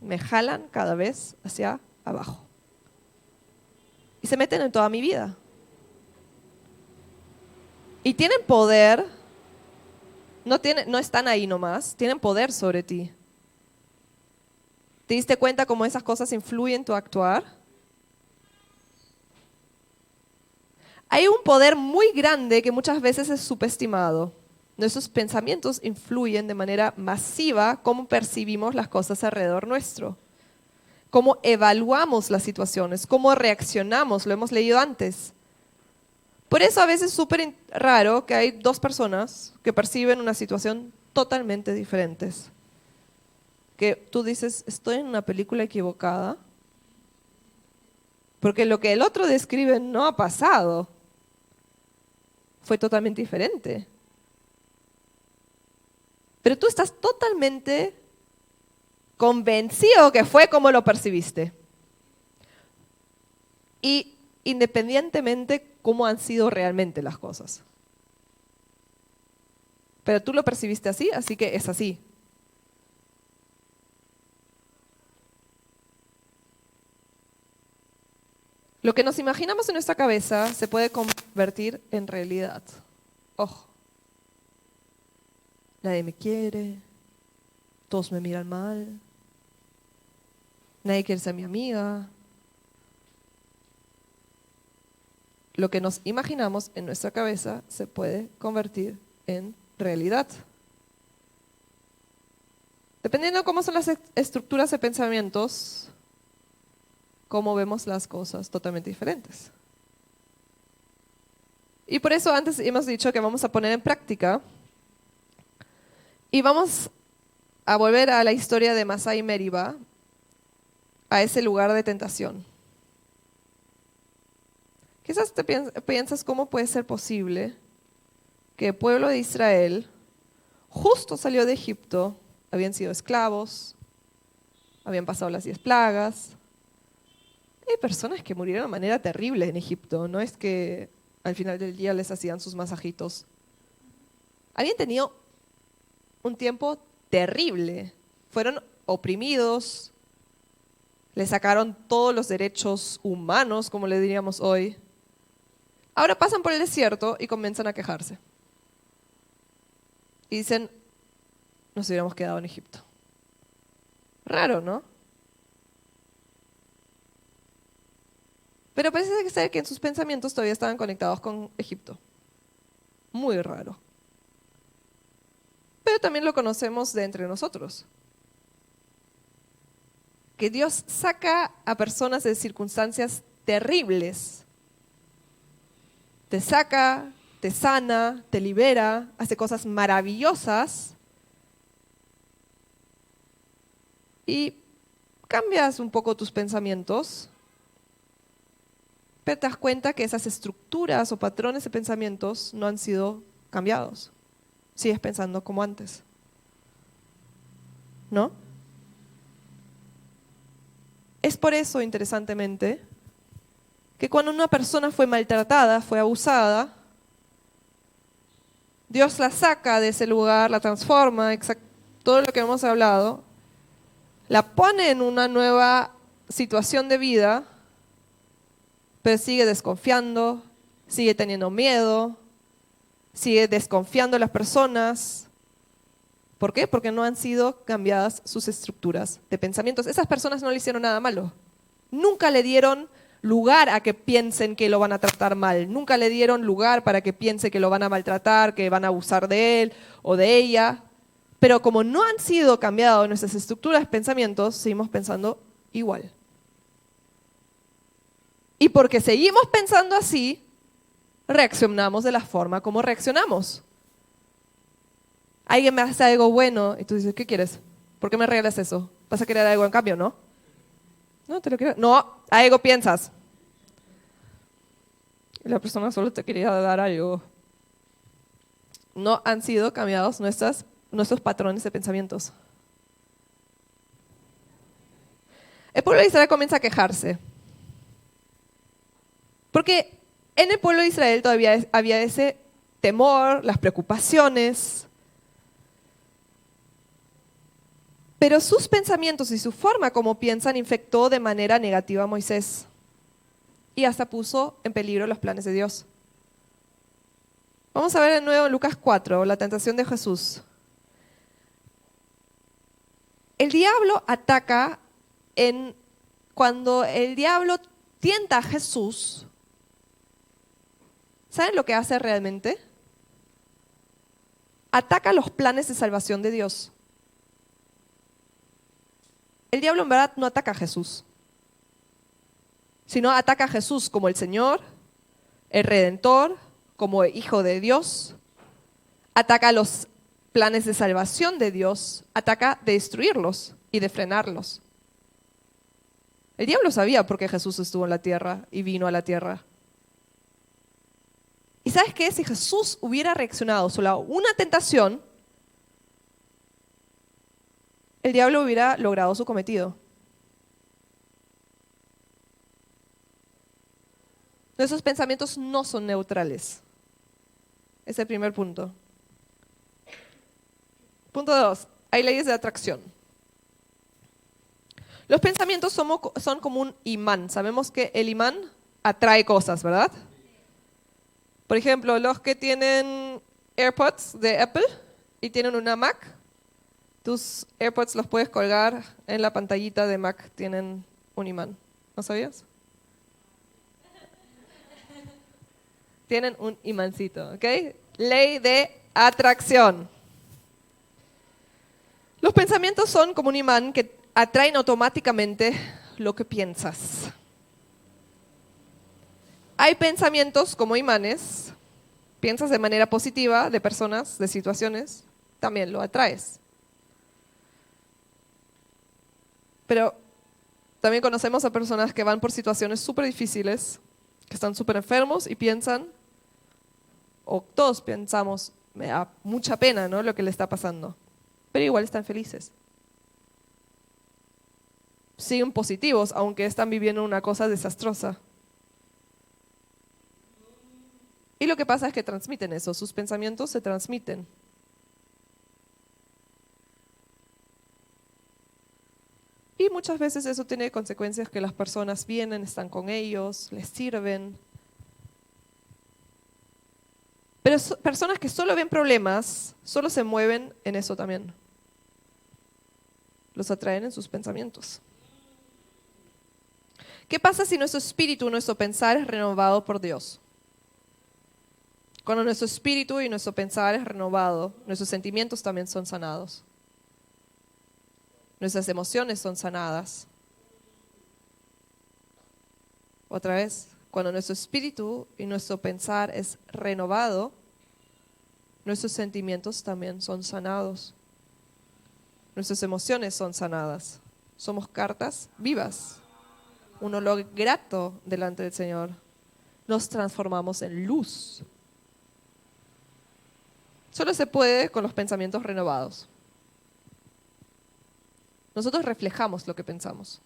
me jalan cada vez hacia abajo. Y se meten en toda mi vida. Y tienen poder, no están ahí nomás, tienen poder sobre ti. ¿Te diste cuenta cómo esas cosas influyen en tu actuar? Hay un poder muy grande que muchas veces es subestimado. Nuestros pensamientos influyen de manera masiva cómo percibimos las cosas alrededor nuestro, cómo evaluamos las situaciones, cómo reaccionamos, lo hemos leído antes. Por eso a veces es súper raro que hay dos personas que perciben una situación totalmente diferentes. Que tú dices, estoy en una película equivocada, porque lo que el otro describe no ha pasado. Fue totalmente diferente. Pero tú estás totalmente convencido que fue como lo percibiste. Y independientemente cómo han sido realmente las cosas. Pero tú lo percibiste así, así que es así. Lo que nos imaginamos en nuestra cabeza se puede convertir en realidad. Ojo. Nadie me quiere, todos me miran mal, nadie quiere ser mi amiga. Lo que nos imaginamos en nuestra cabeza se puede convertir en realidad. Dependiendo de cómo son las estructuras de pensamientos, cómo vemos las cosas totalmente diferentes. Y por eso antes hemos dicho que vamos a poner en práctica y vamos a volver a la historia de Masá y Meriba, a ese lugar de tentación. Quizás te piensas cómo puede ser posible que el pueblo de Israel justo salió de Egipto, habían sido esclavos, habían pasado las 10 plagas. Hay personas que murieron de manera terrible en Egipto, no es que al final del día les hacían sus masajitos. Habían tenido un tiempo terrible, fueron oprimidos, les sacaron todos los derechos humanos, como le diríamos hoy. Ahora pasan por el desierto y comienzan a quejarse. Y dicen, nos hubiéramos quedado en Egipto. Raro, ¿no? Pero parece ser que en sus pensamientos todavía estaban conectados con Egipto. Muy raro. Pero también lo conocemos de entre nosotros. Que Dios saca a personas de circunstancias terribles. Te saca, te sana, te libera, hace cosas maravillosas y cambias un poco tus pensamientos, pero te das cuenta que esas estructuras o patrones de pensamientos no han sido cambiados. Sigues pensando como antes. ¿No? Es por eso, interesantemente, que cuando una persona fue maltratada, fue abusada, Dios la saca de ese lugar, la transforma, todo lo que hemos hablado, la pone en una nueva situación de vida, pero sigue desconfiando, sigue teniendo miedo, sigue desconfiando de las personas. ¿Por qué? Porque no han sido cambiadas sus estructuras de pensamientos. Esas personas no le hicieron nada malo. Nunca le dieron lugar a que piensen que lo van a tratar mal. Nunca le dieron lugar para que piense que lo van a maltratar, que van a abusar de él o de ella. Pero como no han sido cambiadas nuestras estructuras de pensamientos, seguimos pensando igual. Y porque seguimos pensando así, reaccionamos de la forma como reaccionamos. Alguien me hace algo bueno y tú dices, ¿qué quieres? ¿Por qué me regalas eso? ¿Vas a querer algo en cambio, no? No, te lo quiero. No, algo piensas. Y la persona solo te quería dar algo. No han sido cambiados nuestros patrones de pensamientos. El pueblo de Israel comienza a quejarse. Porque en el pueblo de Israel todavía había ese temor, las preocupaciones. Pero sus pensamientos y su forma como piensan infectó de manera negativa a Moisés. Y hasta puso en peligro los planes de Dios. Vamos a ver de nuevo en Lucas 4, la tentación de Jesús. El diablo ataca cuando el diablo tienta a Jesús. ¿Saben lo que hace realmente? Ataca los planes de salvación de Dios. El diablo en verdad no ataca a Jesús, sino ataca a Jesús como el Señor, el Redentor, como el Hijo de Dios. Ataca los planes de salvación de Dios, ataca de destruirlos y de frenarlos. El diablo sabía por qué Jesús estuvo en la tierra y vino a la tierra. ¿Y sabes qué? Si Jesús hubiera reaccionado solo a una tentación, el diablo hubiera logrado su cometido. Nuestros pensamientos no son neutrales. Ese es el primer punto. Punto 2. Hay leyes de atracción. Los pensamientos son como un imán. Sabemos que el imán atrae cosas, ¿verdad? Por ejemplo, los que tienen AirPods de Apple y tienen una Mac, tus AirPods los puedes colgar en la pantallita de Mac, tienen un imán. ¿No sabías? Tienen un imancito, ¿ok? Ley de atracción. Los pensamientos son como un imán que atraen automáticamente lo que piensas. Hay pensamientos como imanes. Piensas de manera positiva de personas, de situaciones, también lo atraes. Pero también conocemos a personas que van por situaciones súper difíciles, que están súper enfermos y piensan, o todos pensamos, me da mucha pena, ¿no?, lo que le está pasando. Pero igual están felices. Siguen positivos, aunque están viviendo una cosa desastrosa. Y lo que pasa es que transmiten eso, sus pensamientos se transmiten. Y muchas veces eso tiene consecuencias que las personas vienen, están con ellos, les sirven. Pero personas que solo ven problemas, solo se mueven en eso también. Los atraen en sus pensamientos. ¿Qué pasa si nuestro espíritu, nuestro pensar es renovado por Dios? Cuando nuestro espíritu y nuestro pensar es renovado, nuestros sentimientos también son sanados. Nuestras emociones son sanadas. Otra vez, cuando nuestro espíritu y nuestro pensar es renovado, nuestros sentimientos también son sanados. Nuestras emociones son sanadas. somos cartas vivas, un olor grato delante del Señor. Nos transformamos en luz. Solo se puede con los pensamientos renovados. Nosotros reflejamos lo que pensamos.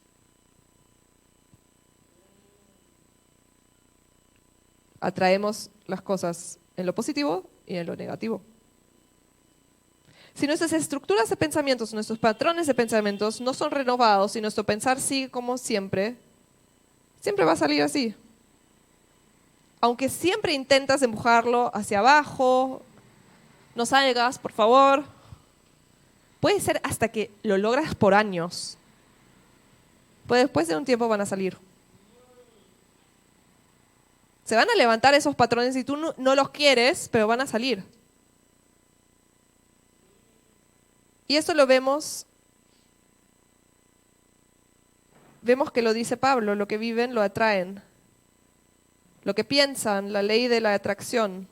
Atraemos las cosas en lo positivo y en lo negativo. Si nuestras estructuras de pensamientos, nuestros patrones de pensamientos no son renovados y nuestro pensar sigue como siempre, siempre va a salir así. Aunque siempre intentas empujarlo hacia abajo, no salgas, por favor. Puede ser hasta que lo logras por años. Pues después de un tiempo van a salir. Se van a levantar esos patrones y tú no los quieres, pero van a salir. Y esto lo vemos que lo dice Pablo, lo que viven lo atraen. Lo que piensan, la ley de la atracción.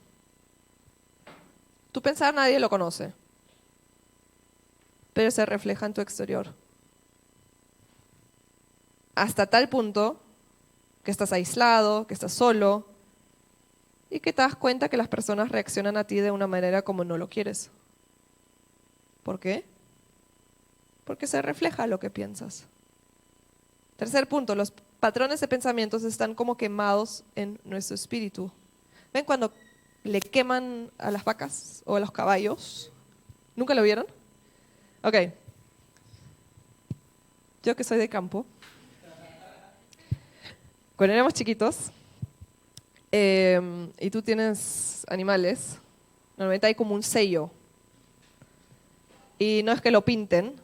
Tu pensar nadie lo conoce, pero se refleja en tu exterior. Hasta tal punto que estás aislado, que estás solo y que te das cuenta que las personas reaccionan a ti de una manera como no lo quieres. ¿Por qué? Porque se refleja lo que piensas. Tercer punto, los patrones de pensamientos están como quemados en nuestro espíritu. ¿Ven cuando le queman a las vacas o a los caballos? ¿Nunca lo vieron? Ok. Yo que soy de campo, cuando éramos chiquitos y tú tienes animales, normalmente hay como un sello. Y no es que lo pinten,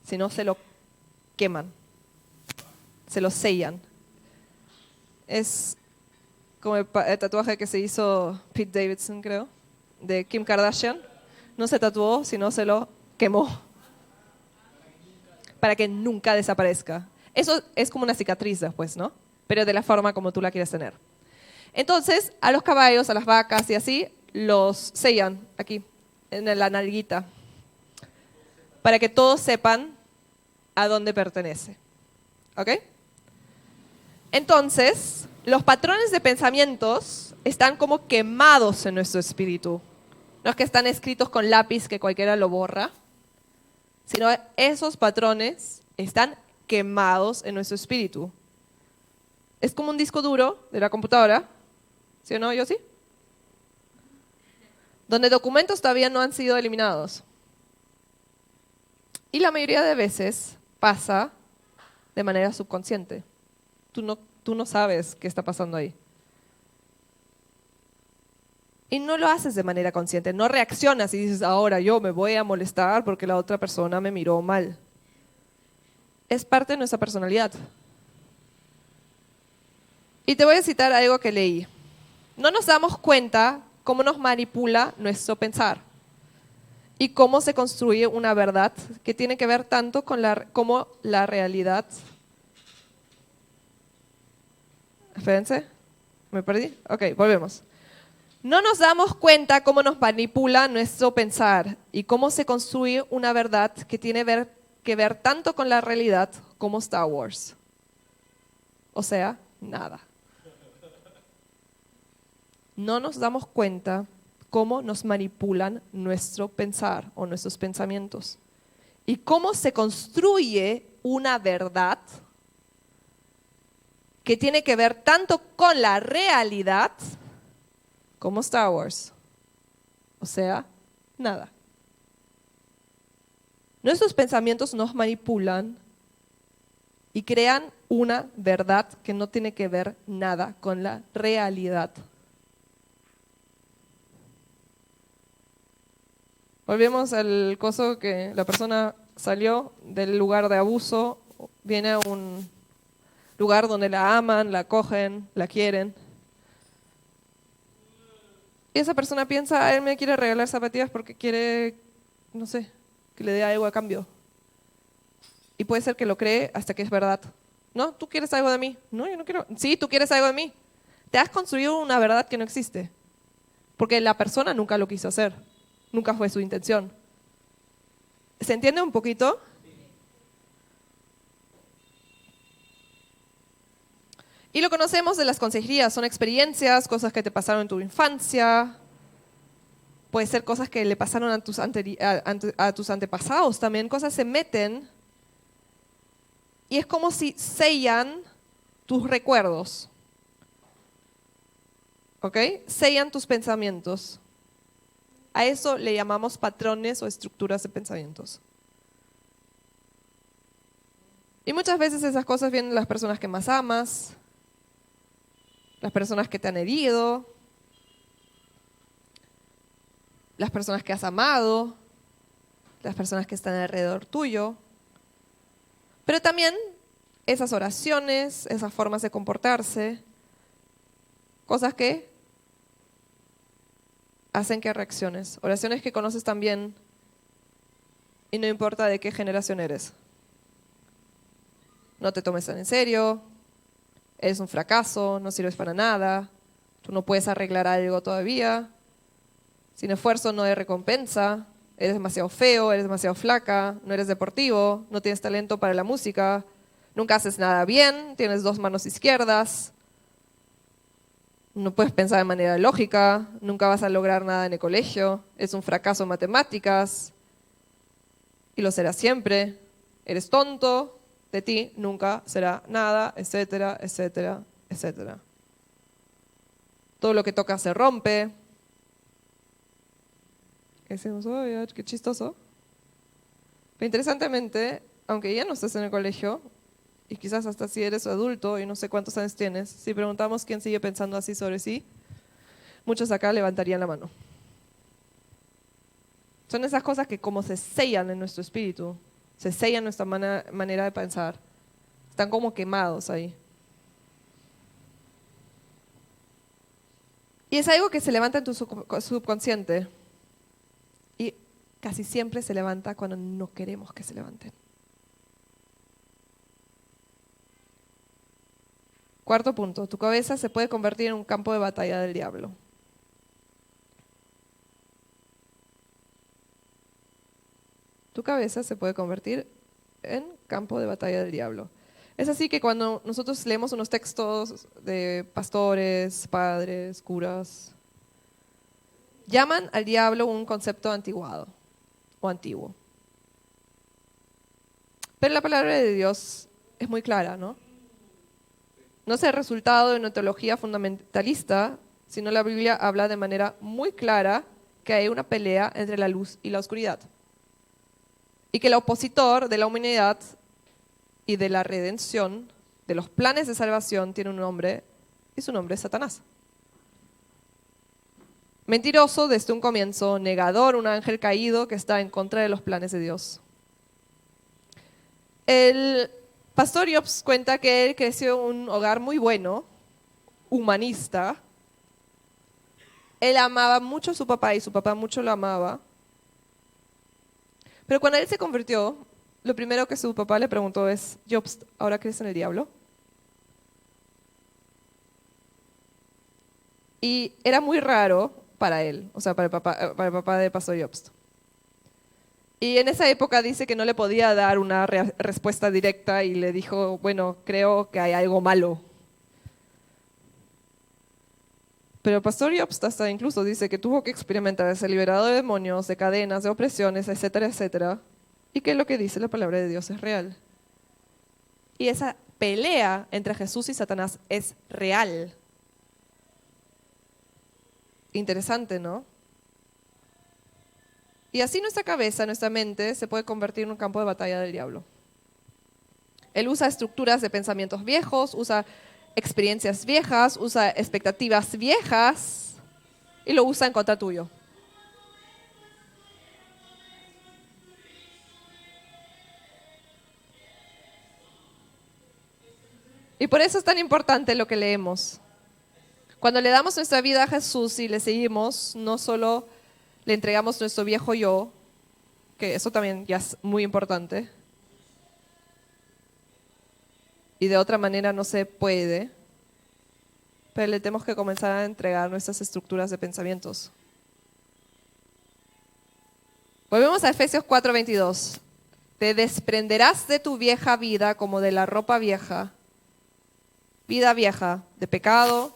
sino se lo queman, se lo sellan. Es como el tatuaje que se hizo Pete Davidson, creo, de Kim Kardashian. No se tatuó, sino se lo quemó para que nunca desaparezca. Eso es como una cicatriz después, ¿no? Pero de la forma como tú la quieres tener. Entonces, a los caballos, a las vacas y así, los sellan aquí, en la nalguita, para que todos sepan a dónde pertenece. ¿Ok? Entonces, los patrones de pensamientos están como quemados en nuestro espíritu. No es que están escritos con lápiz que cualquiera lo borra, sino esos patrones están quemados en nuestro espíritu. Es como un disco duro de la computadora, ¿sí o no, Yossi? Donde documentos todavía no han sido eliminados. Y la mayoría de veces pasa de manera subconsciente. Tú no sabes qué está pasando ahí. Y no lo haces de manera consciente, no reaccionas y dices, ahora yo me voy a molestar porque la otra persona me miró mal. Es parte de nuestra personalidad. Y te voy a citar algo que leí. No nos damos cuenta cómo nos manipula nuestro pensar y cómo se construye una verdad que tiene que ver tanto con como la realidad. Espérense, ¿me perdí? Ok, volvemos. No nos damos cuenta cómo nos manipula nuestro pensar y cómo se construye una verdad que tiene que ver tanto con la realidad como Star Wars. O sea, nada. No nos damos cuenta cómo nos manipulan nuestro pensar o nuestros pensamientos y cómo se construye una verdad que tiene que ver tanto con la realidad como Star Wars. O sea, nada. Nuestros pensamientos nos manipulan y crean una verdad que no tiene que ver nada con la realidad. Volvemos al coso que la persona salió del lugar de abuso, viene a un lugar donde la aman, la acogen, la quieren. Y esa persona piensa, él me quiere regalar zapatillas porque quiere, no sé, que le dé algo a cambio. Y puede ser que lo cree hasta que es verdad. ¿No? ¿Tú quieres algo de mí? No, yo no quiero. Sí, tú quieres algo de mí. Te has construido una verdad que no existe. Porque la persona nunca lo quiso hacer. Nunca fue su intención. ¿Se entiende un poquito? Y lo conocemos de las consejerías, son experiencias, cosas que te pasaron en tu infancia, puede ser cosas que le pasaron a tus antepasados también, cosas se meten y es como si sellan tus recuerdos, ¿ok? Sellan tus pensamientos. A eso le llamamos patrones o estructuras de pensamientos. Y muchas veces esas cosas vienen de las personas que más amas, las personas que te han herido, las personas que has amado, las personas que están alrededor tuyo. Pero también esas oraciones, esas formas de comportarse, cosas que hacen que reacciones. Oraciones que conoces también y no importa de qué generación eres. No te tomes tan en serio, eres un fracaso, no sirves para nada, tú no puedes arreglar algo todavía, sin esfuerzo no hay recompensa, eres demasiado feo, eres demasiado flaca, no eres deportivo, no tienes talento para la música, nunca haces nada bien, tienes 2 manos izquierdas, no puedes pensar de manera lógica, nunca vas a lograr nada en el colegio, es un fracaso en matemáticas y lo serás siempre, eres tonto, de ti nunca será nada, etcétera, etcétera, etcétera. Todo lo que toca se rompe. Decimos, oye, qué chistoso. Pero interesantemente, aunque ya no estés en el colegio, y quizás hasta si eres adulto y no sé cuántos años tienes, si preguntamos quién sigue pensando así sobre sí, muchos acá levantarían la mano. Son esas cosas que como se sellan en nuestro espíritu, se sellan nuestra manera de pensar, están como quemados ahí. Y es algo que se levanta en tu subconsciente. Y casi siempre se levanta cuando no queremos que se levanten. Cuarto punto, tu cabeza se puede convertir en un campo de batalla del diablo. Tu cabeza se puede convertir en campo de batalla del diablo. Es así que cuando nosotros leemos unos textos de pastores, padres, curas, llaman al diablo un concepto antiguado o antiguo. Pero la palabra de Dios es muy clara, ¿no? No es el resultado de una teología fundamentalista, sino la Biblia habla de manera muy clara que hay una pelea entre la luz y la oscuridad. Y que el opositor de la humanidad y de la redención, de los planes de salvación, tiene un nombre, y su nombre es Satanás. Mentiroso desde un comienzo, negador, un ángel caído que está en contra de los planes de Dios. El pastor Jobs cuenta que él creció en un hogar muy bueno, humanista. Él amaba mucho a su papá y su papá mucho lo amaba. Pero cuando él se convirtió, lo primero que su papá le preguntó es, Jobs, ¿ahora crees en el diablo? Y era muy raro para él, o sea, para el papá de pastor Jobs. Y en esa época dice que no le podía dar una respuesta directa y le dijo, bueno, creo que hay algo malo. Pero el pastor Jobs hasta incluso dice que tuvo que experimentar ser liberado de demonios, de cadenas, de opresiones, etcétera, etcétera. Y que lo que dice la palabra de Dios es real. Y esa pelea entre Jesús y Satanás es real. Interesante, ¿no? Y así nuestra cabeza, nuestra mente, se puede convertir en un campo de batalla del diablo. Él usa estructuras de pensamientos viejos, usa experiencias viejas, usa expectativas viejas y lo usa en contra tuyo. Y por eso es tan importante lo que leemos. Cuando le damos nuestra vida a Jesús y le seguimos, no solo le entregamos nuestro viejo yo, que eso también ya es muy importante, y de otra manera no se puede, pero le tenemos que comenzar a entregar nuestras estructuras de pensamientos. Volvemos a Efesios 4:22. Te desprenderás de tu vieja vida como de la ropa vieja, Vida vieja de pecado,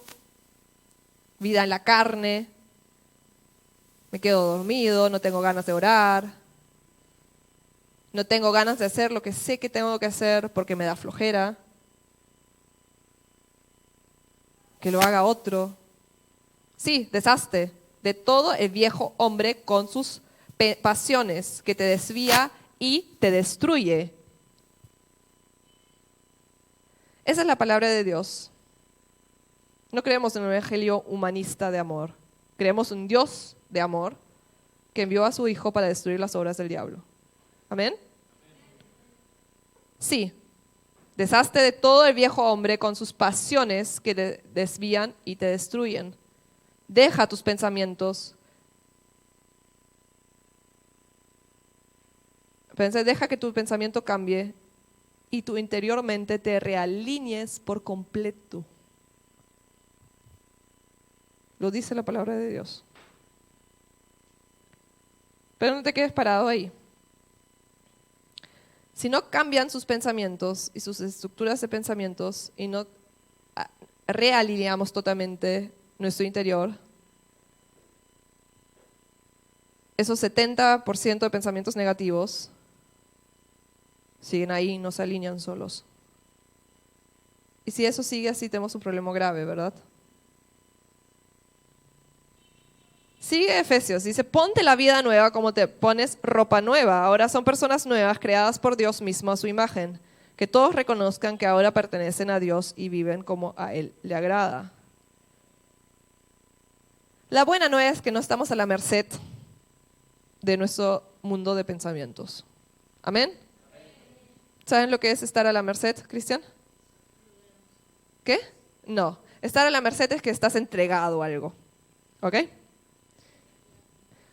vida en la carne, me quedo dormido, no tengo ganas de orar, no tengo ganas de hacer lo que sé que tengo que hacer porque me da flojera, que lo haga otro. Sí, deshazte de todo el viejo hombre con sus pasiones que te desvía y te destruye. Esa es la palabra de Dios. No creemos en un evangelio humanista de amor. Creemos en un Dios de amor que envió a su Hijo para destruir las obras del diablo. ¿Amén? Sí. Deshazte de todo el viejo hombre con sus pasiones que te desvían y te destruyen. Deja tus pensamientos. Deja que tu pensamiento cambie y tu interiormente te realinees por completo. Lo dice la palabra de Dios. Pero no te quedes parado ahí. Si no cambian sus pensamientos y sus estructuras de pensamientos y no realineamos totalmente nuestro interior, esos 70% de pensamientos negativos siguen ahí, no se alinean solos. Y si eso sigue así, tenemos un problema grave, ¿verdad? Sigue Efesios, dice, ponte la vida nueva como te pones ropa nueva. Ahora son personas nuevas creadas por Dios mismo a su imagen. Que todos reconozcan que ahora pertenecen a Dios y viven como a Él le agrada. La buena nueva es que no estamos a la merced de nuestro mundo de pensamientos. ¿Amén? ¿Saben lo que es estar a la merced, Cristian? ¿Qué? No. Estar a la merced es que estás entregado a algo. ¿Ok?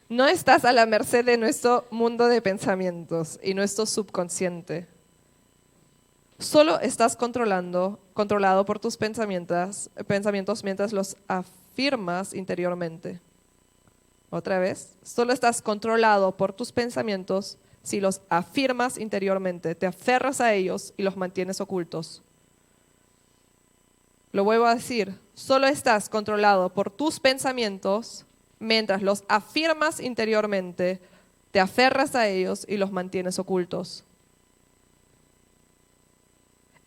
No estás a la merced de nuestro mundo de pensamientos y nuestro subconsciente. Solo estás controlado por tus pensamientos mientras los afirmas interiormente. Otra vez, solo estás controlado por tus pensamientos si los afirmas interiormente, te aferras a ellos y los mantienes ocultos. Lo vuelvo a decir, solo estás controlado por tus pensamientos mientras los afirmas interiormente, te aferras a ellos y los mantienes ocultos.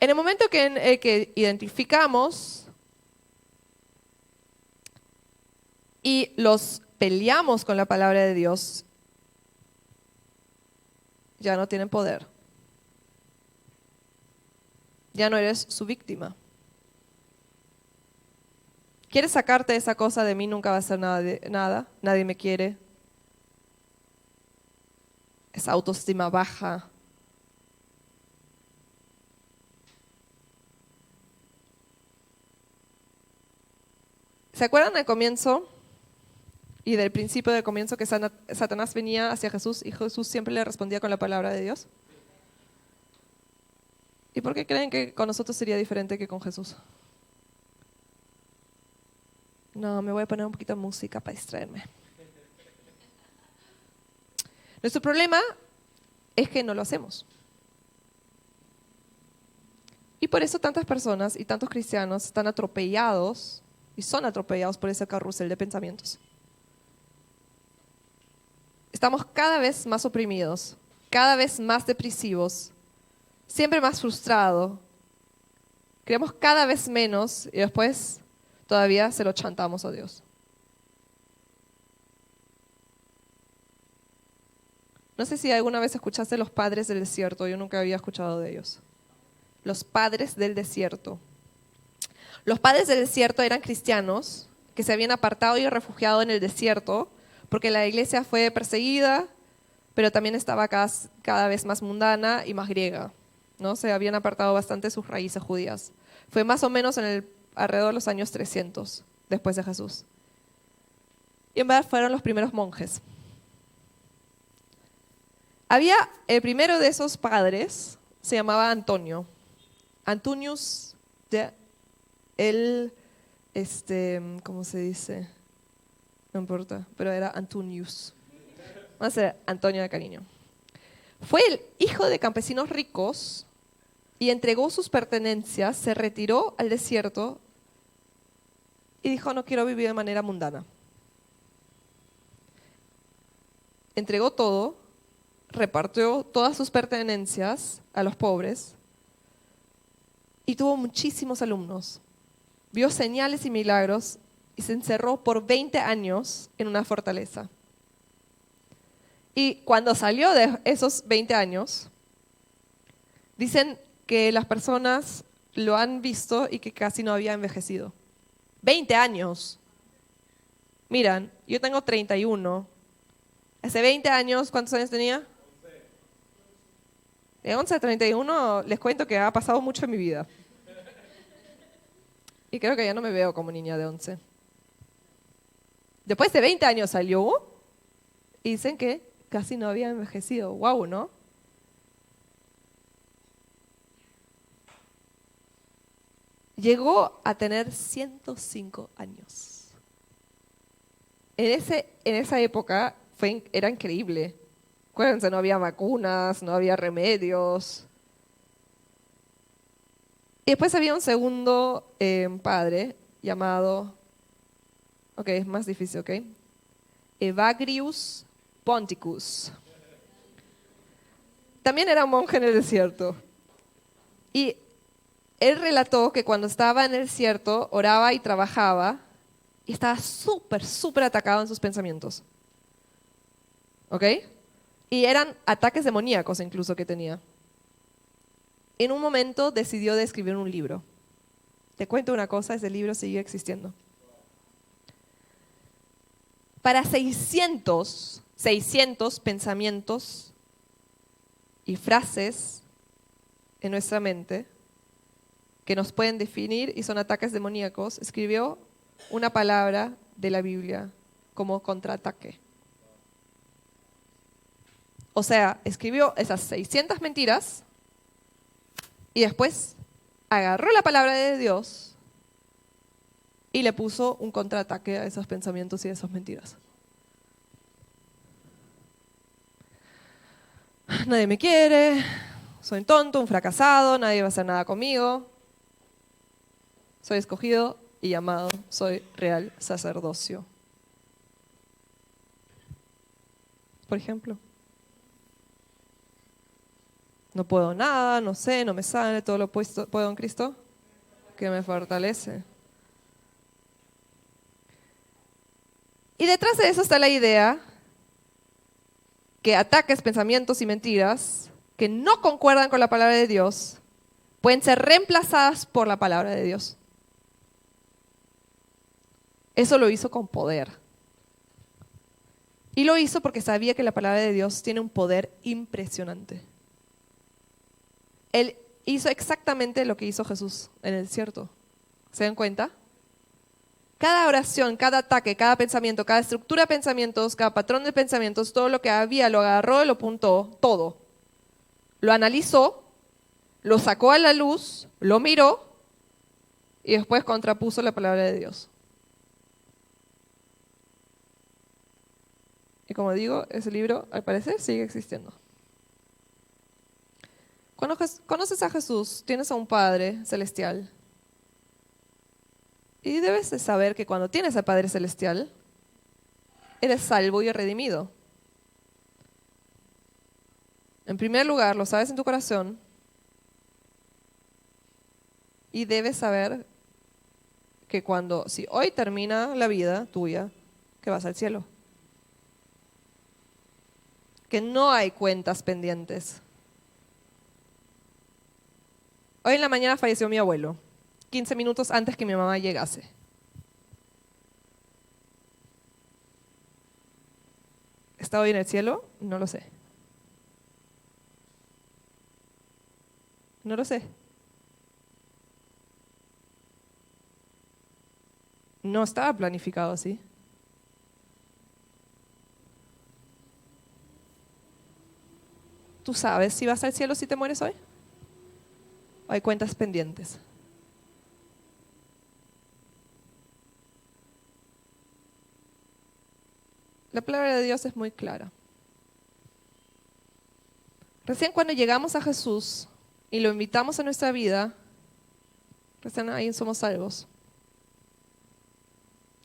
En el momento que identificamos y los peleamos con la palabra de Dios, ya no tienen poder. Ya no eres su víctima. ¿Quieres sacarte esa cosa de mí? Nunca va a hacer nada. Nadie me quiere. Esa autoestima baja. ¿Se acuerdan del comienzo y del principio del comienzo que Satanás venía hacia Jesús y Jesús siempre le respondía con la palabra de Dios? ¿Y por qué creen que con nosotros sería diferente que con Jesús? No, me voy a poner un poquito de música para distraerme. Nuestro problema es que no lo hacemos. Y por eso tantas personas y tantos cristianos están atropellados y son atropellados por ese carrusel de pensamientos. Estamos cada vez más oprimidos, cada vez más depresivos, siempre más frustrados. Creemos cada vez menos y después todavía se lo chantamos a Dios. No sé si alguna vez escuchaste los padres del desierto, yo nunca había escuchado de ellos. Los padres del desierto. Los padres del desierto eran cristianos que se habían apartado y refugiado en el desierto porque la iglesia fue perseguida, pero también estaba cada vez más mundana y más griega, ¿no? Se habían apartado bastante de sus raíces judías. Fue más o menos alrededor de los años 300 después de Jesús. Y en verdad fueron los primeros monjes. Había el primero de esos padres, se llamaba Antonio. Antonius ¿cómo se dice? No importa, pero era Antonius. Vamos a ser Antonio de cariño. Fue el hijo de campesinos ricos y entregó sus pertenencias, se retiró al desierto y dijo, no quiero vivir de manera mundana. Entregó todo, repartió todas sus pertenencias a los pobres y tuvo muchísimos alumnos. Vio señales y milagros y se encerró por 20 años en una fortaleza. Y cuando salió de esos 20 años, dicen que las personas lo han visto y que casi no había envejecido. 20 años. Miran, yo tengo 31. Hace 20 años, ¿cuántos años tenía? De 11 a 31 les cuento que ha pasado mucho en mi vida. Y creo que ya no me veo como niña de 11. Después de 20 años salió y dicen que casi no había envejecido. Wow, ¿no? Llegó a tener 105 años. En esa época era increíble. Acuérdense, no había vacunas, no había remedios. Y después había un segundo padre llamado, ok, es más difícil, ok, Evagrius Ponticus. También era un monje en el desierto. Y él relató que cuando estaba en el desierto, oraba y trabajaba, y estaba súper atacado en sus pensamientos. ¿Ok? Y eran ataques demoníacos incluso que tenía. En un momento decidió de escribir un libro. Te cuento una cosa, ese libro sigue existiendo. Para 600 pensamientos y frases en nuestra mente que nos pueden definir y son ataques demoníacos, escribió una palabra de la Biblia como contraataque. O sea, escribió esas 600 mentiras y después agarró la palabra de Dios y le puso un contraataque a esos pensamientos y a esas mentiras. Nadie me quiere, soy un tonto, un fracasado, nadie va a hacer nada conmigo. Soy escogido y llamado, soy real sacerdocio. Por ejemplo. No puedo nada, no sé, no me sale, todo lo puedo en Cristo que me fortalece. Y detrás de eso está la idea que ataques, pensamientos y mentiras que no concuerdan con la palabra de Dios pueden ser reemplazadas por la palabra de Dios. Eso lo hizo con poder. Y lo hizo porque sabía que la palabra de Dios tiene un poder impresionante. Él hizo exactamente lo que hizo Jesús en el desierto. ¿Se dan cuenta? Cada oración, cada ataque, cada pensamiento, cada estructura de pensamientos, cada patrón de pensamientos, todo lo que había lo agarró, lo apuntó, todo. Lo analizó, lo sacó a la luz, lo miró y después contrapuso la palabra de Dios. Y como digo, ese libro al parecer sigue existiendo. Cuando conoces a Jesús, tienes a un Padre celestial. Y debes de saber que cuando tienes al Padre celestial, eres salvo y redimido. En primer lugar, lo sabes en tu corazón. Y debes saber que si hoy termina la vida tuya, que vas al cielo. Que no hay cuentas pendientes. Hoy en la mañana falleció mi abuelo, 15 minutos antes que mi mamá llegase. ¿Está hoy en el cielo? No lo sé. No lo sé. No estaba planificado así. ¿Tú sabes si vas al cielo si te mueres hoy? ¿O hay cuentas pendientes? La palabra de Dios es muy clara. Recién cuando llegamos a Jesús, y lo invitamos a nuestra vida, recién ahí somos salvos.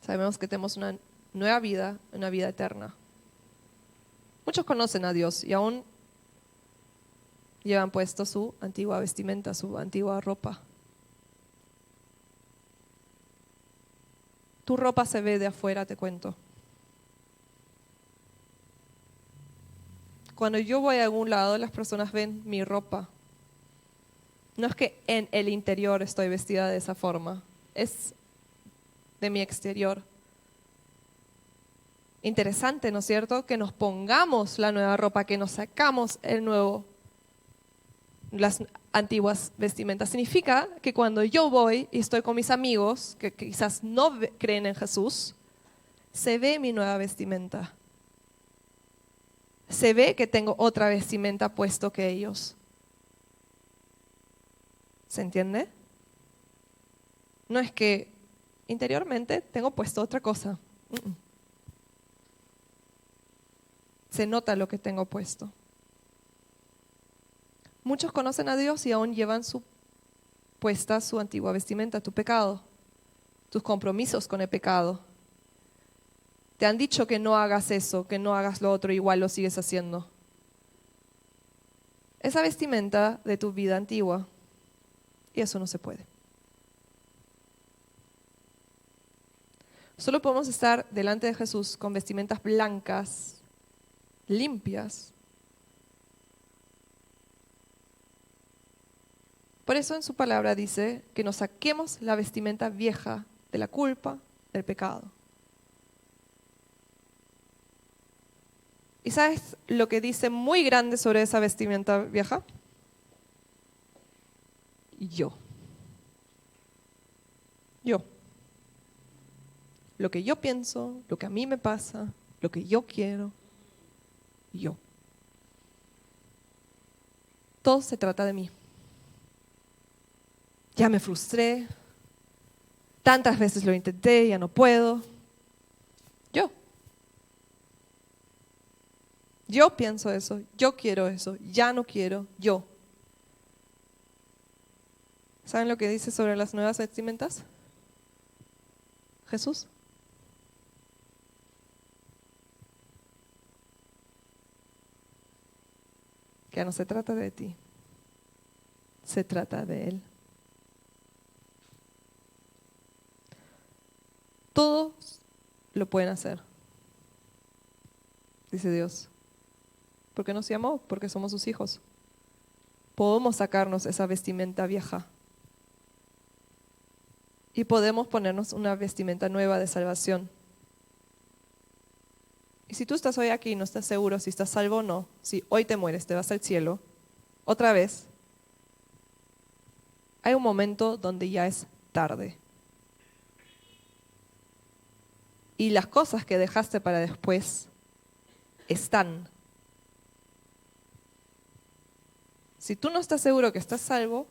Sabemos que tenemos una nueva vida, una vida eterna. Muchos conocen a Dios y aún llevan puesto su antigua vestimenta, su antigua ropa. Tu ropa se ve de afuera, te cuento. Cuando yo voy a algún lado, las personas ven mi ropa. No es que en el interior estoy vestida de esa forma, es de mi exterior. Interesante, ¿no es cierto? Que nos pongamos la nueva ropa, que nos sacamos las antiguas vestimentas. Significa que cuando yo voy y estoy con mis amigos, que quizás no creen en Jesús, se ve mi nueva vestimenta. Se ve que tengo otra vestimenta puesto que ellos. ¿Se entiende? No es que interiormente tengo puesto otra cosa. Se nota lo que tengo puesto. Muchos conocen a Dios y aún llevan puesta su antigua vestimenta, tu pecado, tus compromisos con el pecado. Te han dicho que no hagas eso, que no hagas lo otro, igual lo sigues haciendo. Esa vestimenta de tu vida antigua, y eso no se puede. Solo podemos estar delante de Jesús con vestimentas blancas, limpias. Por eso en su palabra dice que nos saquemos la vestimenta vieja de la culpa, del pecado. ¿Y sabes lo que dice muy grande sobre esa vestimenta vieja? Yo. Lo que yo pienso, lo que a mí me pasa, lo que yo quiero, yo. Todo se trata de mí. Ya me frustré, tantas veces lo intenté, ya no puedo. Yo pienso eso, yo quiero eso, ya no quiero, yo. ¿Saben lo que dice sobre las nuevas vestimentas? Jesús. Que no se trata de ti, se trata de Él. Todos lo pueden hacer, dice Dios. Porque nos llamó, porque somos sus hijos. Podemos sacarnos esa vestimenta vieja y podemos ponernos una vestimenta nueva de salvación. Y si tú estás hoy aquí y no estás seguro si estás salvo o no, si hoy te mueres, te vas al cielo, otra vez, hay un momento donde ya es tarde. Y las cosas que dejaste para después están. Si tú no estás seguro que estás salvo,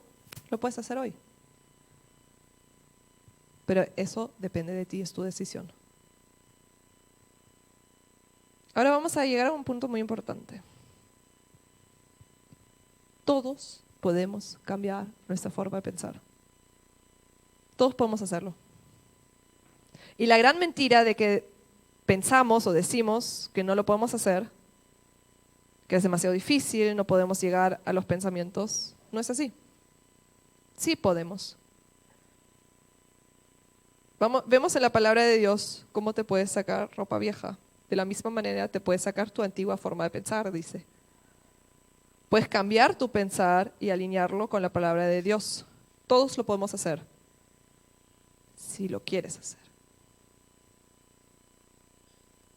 lo puedes hacer hoy. Pero eso depende de ti, es tu decisión. Ahora vamos a llegar a un punto muy importante. Todos podemos cambiar nuestra forma de pensar. Todos podemos hacerlo. Y la gran mentira de que pensamos o decimos que no lo podemos hacer, que es demasiado difícil, no podemos llegar a los pensamientos, no es así. Sí podemos. Vemos en la palabra de Dios cómo te puedes sacar ropa vieja. De la misma manera te puedes sacar tu antigua forma de pensar, dice. Puedes cambiar tu pensar y alinearlo con la palabra de Dios. Todos lo podemos hacer, si lo quieres hacer.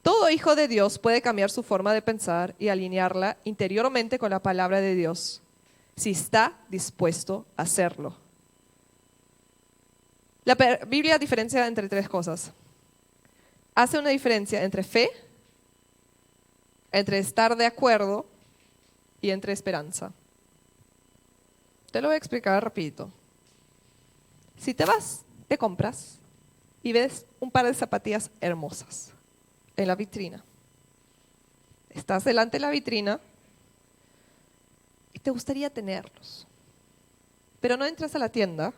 Todo hijo de Dios puede cambiar su forma de pensar y alinearla interiormente con la palabra de Dios, si está dispuesto a hacerlo. La Biblia diferencia entre tres cosas. Hace una diferencia entre fe, entre estar de acuerdo y entre esperanza. Te lo voy a explicar rapidito. Si te vas de compras y ves un par de zapatillas hermosas en la vitrina, estás delante de la vitrina y te gustaría tenerlos. pero no entras a la tienda,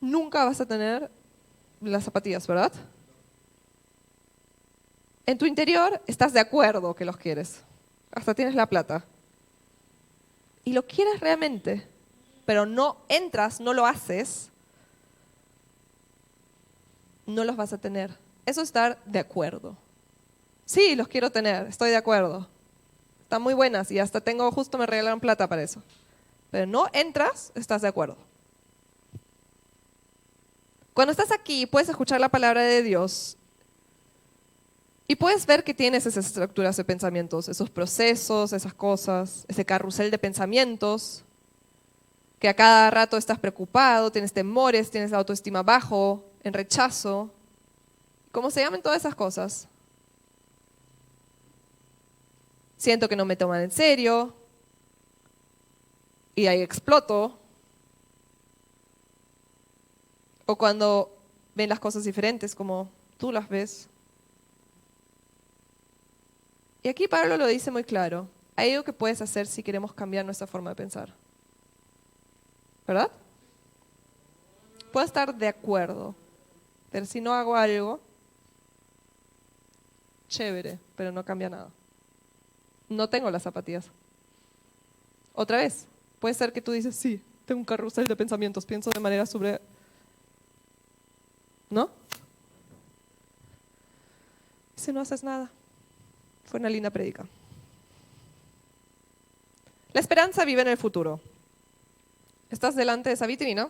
nunca vas a tener las zapatillas, ¿verdad? En tu interior estás de acuerdo que los quieres. Hasta tienes la plata. Y lo quieres realmente, pero no entras, no lo haces, no los vas a tener. Eso es estar de acuerdo. Sí, los quiero tener, estoy de acuerdo. Están muy buenas y hasta justo me regalaron plata para eso. Pero no entras, estás de acuerdo. Cuando estás aquí, puedes escuchar la palabra de Dios y puedes ver que tienes esas estructuras de pensamientos, esos procesos, esas cosas, ese carrusel de pensamientos, que a cada rato estás preocupado, tienes temores, tienes la autoestima bajo, en rechazo. ¿Cómo se llaman todas esas cosas? Siento que no me toman en serio y ahí exploto. O cuando ven las cosas diferentes como tú las ves. Y aquí Pablo lo dice muy claro. Hay algo que puedes hacer si queremos cambiar nuestra forma de pensar. ¿Verdad? Puedo estar de acuerdo, pero si no hago algo, chévere, pero no cambia nada. No tengo las zapatillas. Otra vez, puede ser que tú dices, sí, tengo un carrusel de pensamientos, pienso de manera sobre... ¿No? Y si no haces nada. Fue una linda prédica. La esperanza vive en el futuro. Estás delante de esa vitrina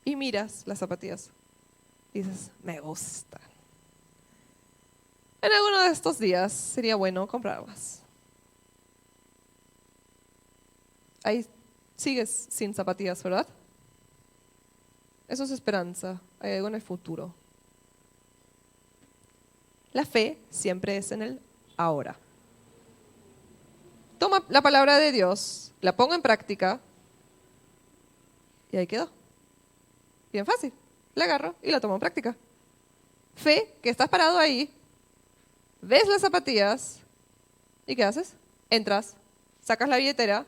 y miras las zapatillas. Y dices, me gustan. En alguno de estos días sería bueno comprarlas. Ahí sigues sin zapatillas, ¿verdad? Eso es esperanza. Hay algo en el futuro. La fe siempre es en el ahora. Toma la palabra de Dios, la pongo en práctica y ahí quedó. Bien fácil. La agarro y la tomo en práctica. Fe, que estás parado ahí, ves las zapatillas y ¿qué haces? Entras, sacas la billetera,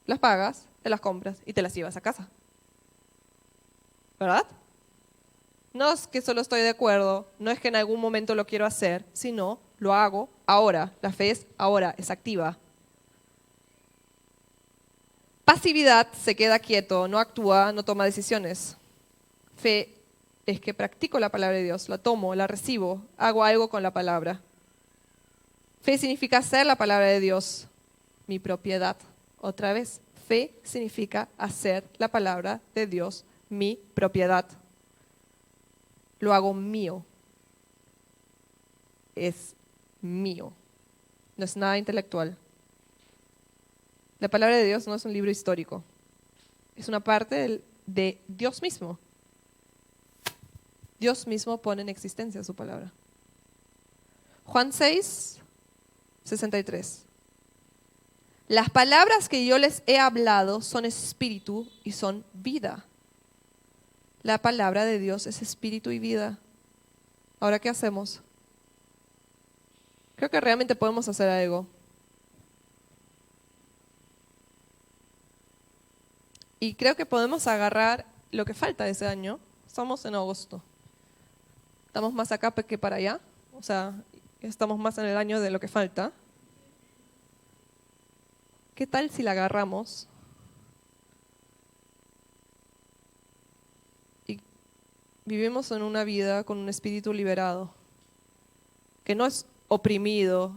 las pagas, te las compras y te las llevas a casa. ¿Verdad? No es que solo estoy de acuerdo, no es que en algún momento lo quiero hacer, sino lo hago ahora. La fe es ahora, es activa. Pasividad, se queda quieto, no actúa, no toma decisiones. Fe es que practico la palabra de Dios, la tomo, la recibo, hago algo con la palabra. Fe significa hacer la palabra de Dios mi propiedad. Otra vez, fe significa hacer la palabra de Dios mi propiedad. Lo hago mío. Es mío. No es nada intelectual. La palabra de Dios no es un libro histórico. Es una parte de Dios mismo. Dios mismo pone en existencia su palabra. Juan 6, 63. Las palabras que yo les he hablado son espíritu y son vida. La palabra de Dios es espíritu y vida. Ahora, ¿qué hacemos? Creo que realmente podemos hacer algo. Y creo que podemos agarrar lo que falta de ese año. Estamos en agosto. Estamos más acá que para allá. O sea, estamos más en el año de lo que falta. ¿Qué tal si la agarramos y vivimos en una vida con un espíritu liberado? Que no es oprimido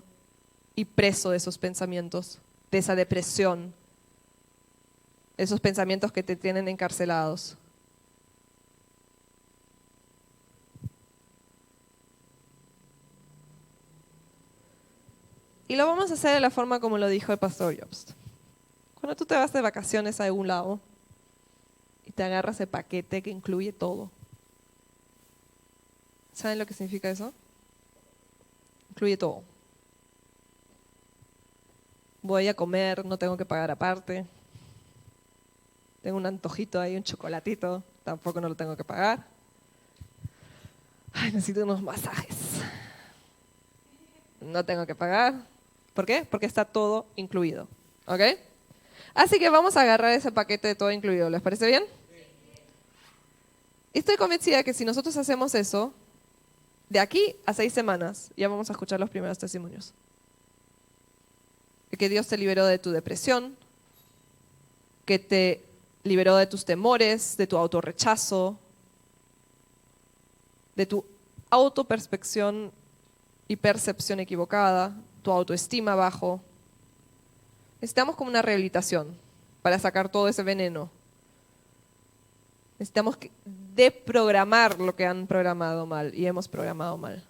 y preso de esos pensamientos, de esa depresión, esos pensamientos que te tienen encarcelados. Y lo vamos a hacer de la forma como lo dijo el pastor Jobst. Cuando tú te vas de vacaciones a algún lado y te agarras el paquete que incluye todo. ¿Saben lo que significa eso? Incluye todo. Voy a comer, no tengo que pagar aparte. Tengo un antojito ahí, un chocolatito, tampoco no lo tengo que pagar. Ay, necesito unos masajes. No tengo que pagar. ¿Por qué? Porque está todo incluido. ¿Ok? Así que vamos a agarrar ese paquete de todo incluido. ¿Les parece bien? Estoy convencida de que si nosotros hacemos eso, de aquí a 6 semanas ya vamos a escuchar los primeros testimonios. De que Dios te liberó de tu depresión, que te liberó de tus temores, de tu autorrechazo, de tu autoperspección y percepción equivocada, tu autoestima bajo. Necesitamos como una rehabilitación para sacar todo ese veneno. Necesitamos deprogramar lo que han programado mal y hemos programado mal.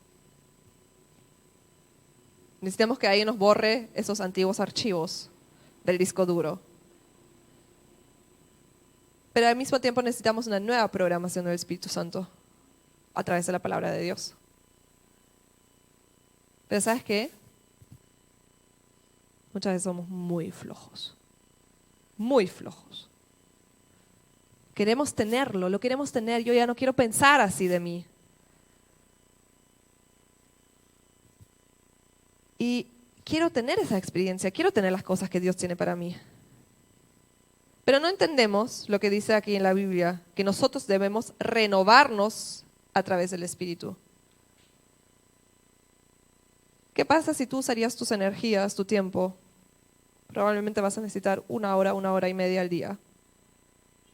Necesitamos que alguien nos borre esos antiguos archivos del disco duro. Pero al mismo tiempo necesitamos una nueva programación del Espíritu Santo a través de la palabra de Dios. Pero ¿sabes qué? Muchas veces somos muy flojos. Muy flojos. Queremos tenerlo, lo queremos tener. Yo ya no quiero pensar así de mí. Y quiero tener esa experiencia, quiero tener las cosas que Dios tiene para mí. Pero no entendemos lo que dice aquí en la Biblia, que nosotros debemos renovarnos a través del Espíritu. ¿Qué pasa si tú usarías tus energías, tu tiempo? Probablemente vas a necesitar 1 hora y media al día.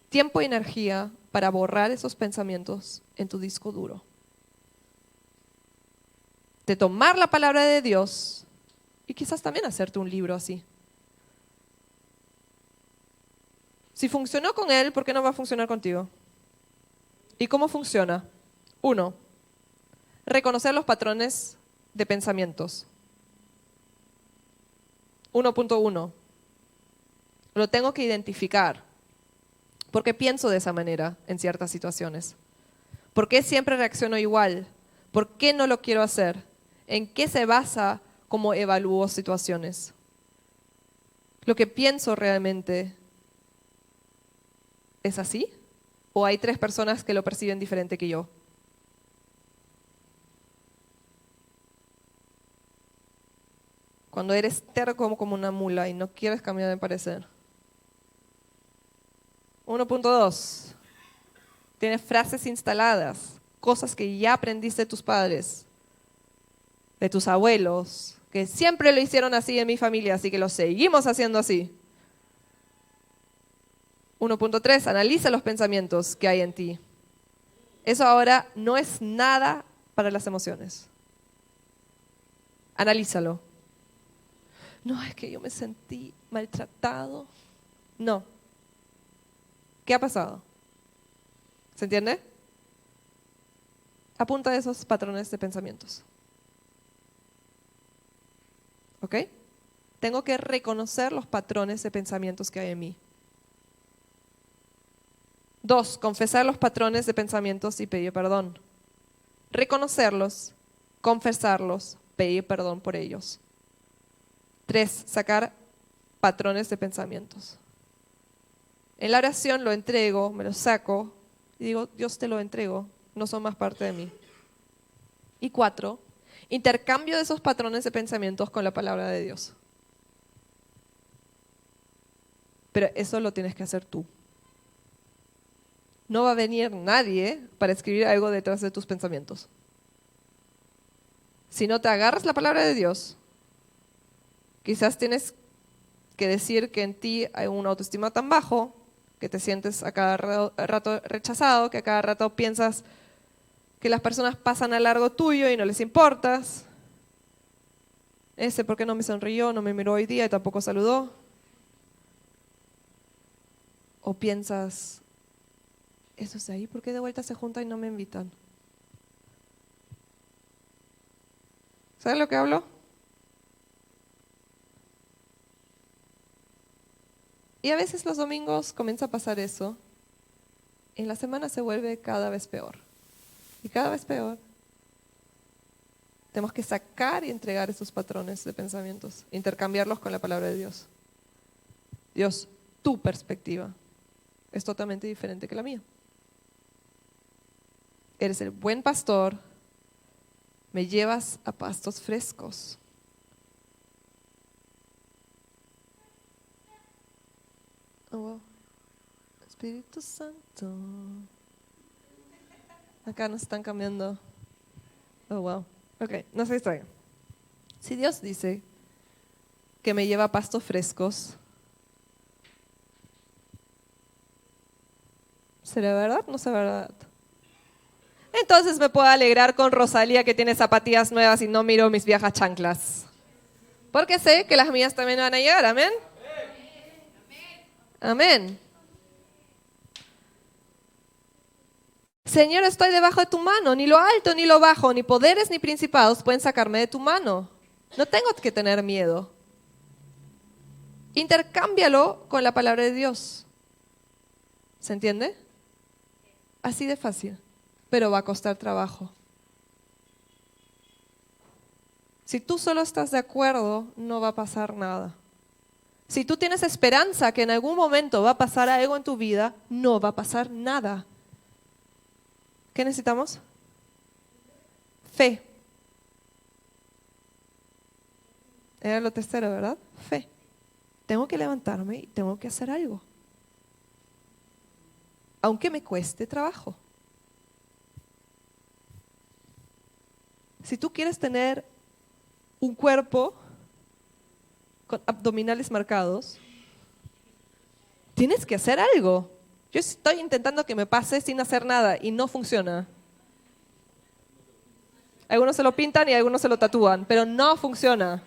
Tiempo y energía para borrar esos pensamientos en tu disco duro. De tomar la palabra de Dios y quizás también hacerte un libro así. Si funcionó con él, ¿por qué no va a funcionar contigo? ¿Y cómo funciona? 1. Reconocer los patrones de pensamientos. 1.1. Lo tengo que identificar. ¿Por qué pienso de esa manera en ciertas situaciones? ¿Por qué siempre reacciono igual? ¿Por qué no lo quiero hacer? ¿En qué se basa cómo evalúo situaciones? ¿Lo que pienso realmente es así? ¿O hay 3 personas que lo perciben diferente que yo? Cuando eres terco como una mula y no quieres cambiar de parecer. 1.2. Tienes frases instaladas, cosas que ya aprendiste de tus padres, de tus abuelos, que siempre lo hicieron así en mi familia, así que lo seguimos haciendo así. 1.3. Analiza los pensamientos que hay en ti. Eso ahora no es nada para las emociones. Analízalo. No, es que yo me sentí maltratado. No. ¿Qué ha pasado? ¿Se entiende? Apunta esos patrones de pensamientos. ¿Ok? Tengo que reconocer los patrones de pensamientos que hay en mí. 2. Confesar los patrones de pensamientos y pedir perdón. Reconocerlos, confesarlos, pedir perdón por ellos. 3. Sacar patrones de pensamientos. En la oración lo entrego, me lo saco y digo, Dios te lo entrego, no son más parte de mí. Y 4. Intercambio de esos patrones de pensamientos con la palabra de Dios. Pero eso lo tienes que hacer tú. No va a venir nadie para escribir algo detrás de tus pensamientos. Si no te agarras la palabra de Dios, quizás tienes que decir que en ti hay una autoestima tan bajo, que te sientes a cada rato rechazado, que a cada rato piensas que las personas pasan a largo tuyo y no les importas. ¿Por qué no me sonrió, no me miró hoy día y tampoco saludó? O piensas, ¿eso es de ahí? ¿Por qué de vuelta se juntan y no me invitan? ¿Sabes lo que hablo? Y a veces los domingos comienza a pasar eso. En la semana se vuelve cada vez peor. Y cada vez peor. Tenemos que sacar y entregar esos patrones de pensamientos, intercambiarlos con la palabra de Dios. Dios, tu perspectiva es totalmente diferente que la mía. Eres el buen pastor, me llevas a pastos frescos. Oh, wow. Espíritu Santo. Acá nos están cambiando. Oh, wow. Ok, no sé, está bien. Si Dios dice que me lleva a pastos frescos, ¿será verdad o no será verdad? Entonces me puedo alegrar con Rosalía que tiene zapatillas nuevas y no miro mis viejas chanclas. Porque sé que las mías también van a llegar, amén. Amén. Señor, estoy debajo de tu mano, ni lo alto ni lo bajo, ni poderes ni principados pueden sacarme de tu mano. No tengo que tener miedo. Intercámbialo con la palabra de Dios. ¿Se entiende? Así de fácil, pero va a costar trabajo. Si tú solo estás de acuerdo, no va a pasar nada. Si tú tienes esperanza que en algún momento va a pasar algo en tu vida, no va a pasar nada. ¿Qué necesitamos? Fe. Era lo tercero, ¿verdad? Fe. Tengo que levantarme y tengo que hacer algo. Aunque me cueste trabajo. Si tú quieres tener un cuerpo con abdominales marcados, tienes que hacer algo. Yo estoy intentando que me pase sin hacer nada y no funciona. Algunos se lo pintan y algunos se lo tatúan, pero no funciona.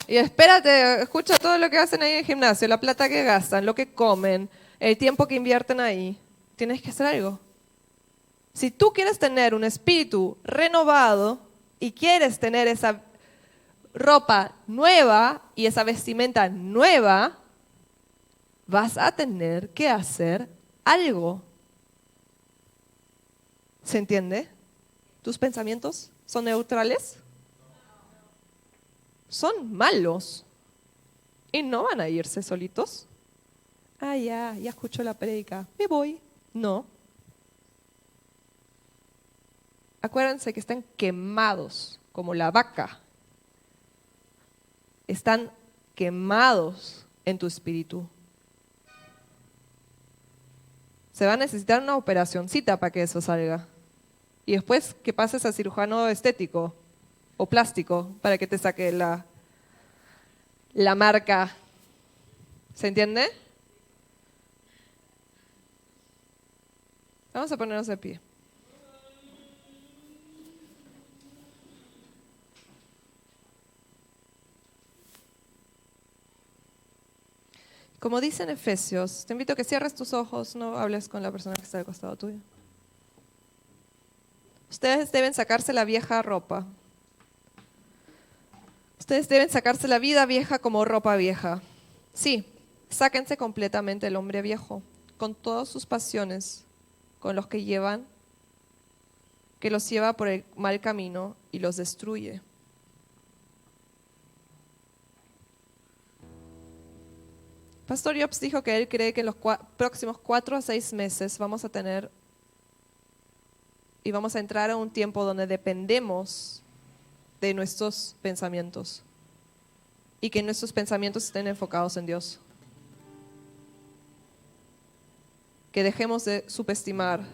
Y espérate, escucha todo lo que hacen ahí en el gimnasio, la plata que gastan, lo que comen, el tiempo que invierten ahí. Tienes que hacer algo. Si tú quieres tener un espíritu renovado y quieres tener esa ropa nueva y esa vestimenta nueva, vas a tener que hacer algo. ¿Se entiende? ¿Tus pensamientos son neutrales? Son malos y no van a irse solitos. Ah, ya escucho la prédica, me voy. No. Acuérdense que están quemados, como la vaca. Están quemados en tu espíritu. Se va a necesitar una operacioncita para que eso salga. Y después que pases a cirujano estético o plástico para que te saque la marca. ¿Se entiende? Vamos a ponernos de pie. Como dice en Efesios, te invito a que cierres tus ojos, no hables con la persona que está al costado tuyo. Ustedes deben sacarse la vieja ropa. Ustedes deben sacarse la vida vieja como ropa vieja. Sí, sáquense completamente el hombre viejo, con todas sus pasiones, con los que los lleva por el mal camino y los destruye. Pastor Jobs dijo que él cree que en los próximos 4 a 6 meses vamos a entrar a un tiempo donde dependemos de nuestros pensamientos y que nuestros pensamientos estén enfocados en Dios. Que dejemos de subestimar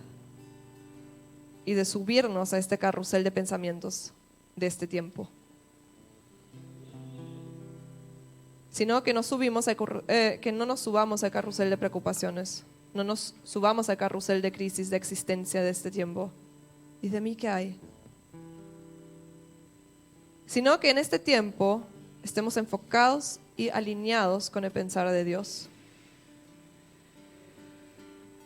y de subirnos a este carrusel de pensamientos de este tiempo. Sino que no nos subamos al carrusel de preocupaciones, no nos subamos al carrusel de crisis, de existencia de este tiempo. ¿Y de mí qué hay? Sino que en este tiempo estemos enfocados y alineados con el pensar de Dios.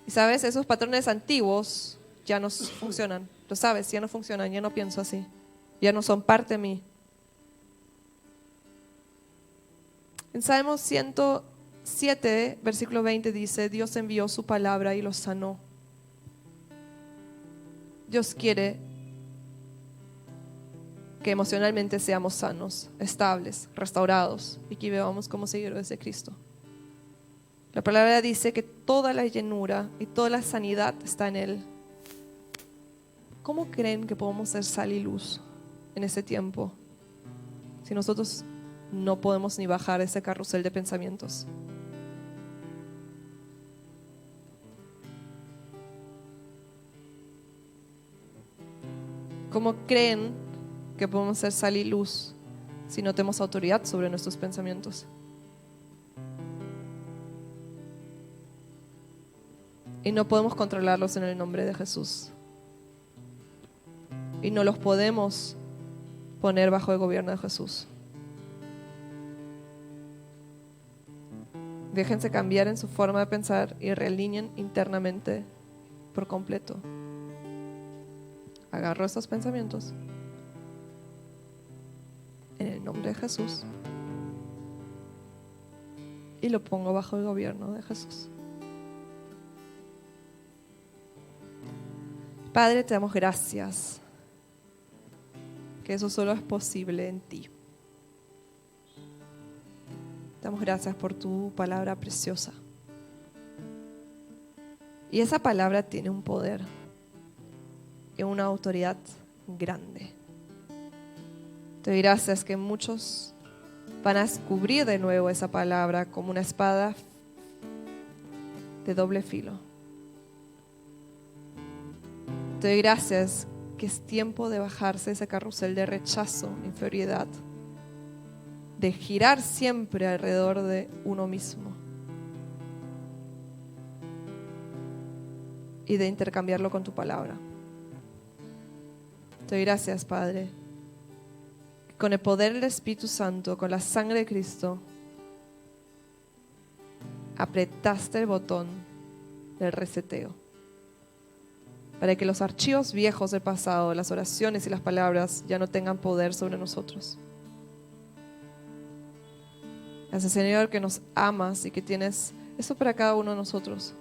Y sabes, esos patrones antiguos ya no funcionan, lo sabes, ya no funcionan, ya no pienso así, ya no son parte de mí. En Salmos 107, versículo 20 dice, Dios envió su palabra y los sanó. Dios quiere que emocionalmente seamos sanos, estables, restaurados y que vivamos como seguidores de Cristo. La palabra dice que toda la llenura y toda la sanidad está en Él. ¿Cómo creen que podemos ser sal y luz en ese tiempo si nosotros no podemos ni bajar ese carrusel de pensamientos. ¿Cómo creen que podemos ser sal y luz si no tenemos autoridad sobre nuestros pensamientos? Y no podemos controlarlos en el nombre de Jesús. Y no los podemos poner bajo el gobierno de Jesús. Déjense cambiar en su forma de pensar y realineen internamente por completo. Agarro estos pensamientos en el nombre de Jesús y lo pongo bajo el gobierno de Jesús. Padre, te damos gracias que eso solo es posible en ti. Te damos gracias por tu palabra preciosa. Y esa palabra tiene un poder y una autoridad grande. Te doy gracias que muchos van a descubrir de nuevo esa palabra como una espada de doble filo. Te doy gracias que es tiempo de bajarse ese carrusel de rechazo, inferioridad, de girar siempre alrededor de uno mismo y de intercambiarlo con tu palabra. Te doy gracias, Padre, que con el poder del Espíritu Santo, con la sangre de Cristo, apretaste el botón del reseteo, para que los archivos viejos del pasado, las oraciones y las palabras ya no tengan poder sobre nosotros. Gracias, Señor, que nos amas y que tienes eso para cada uno de nosotros.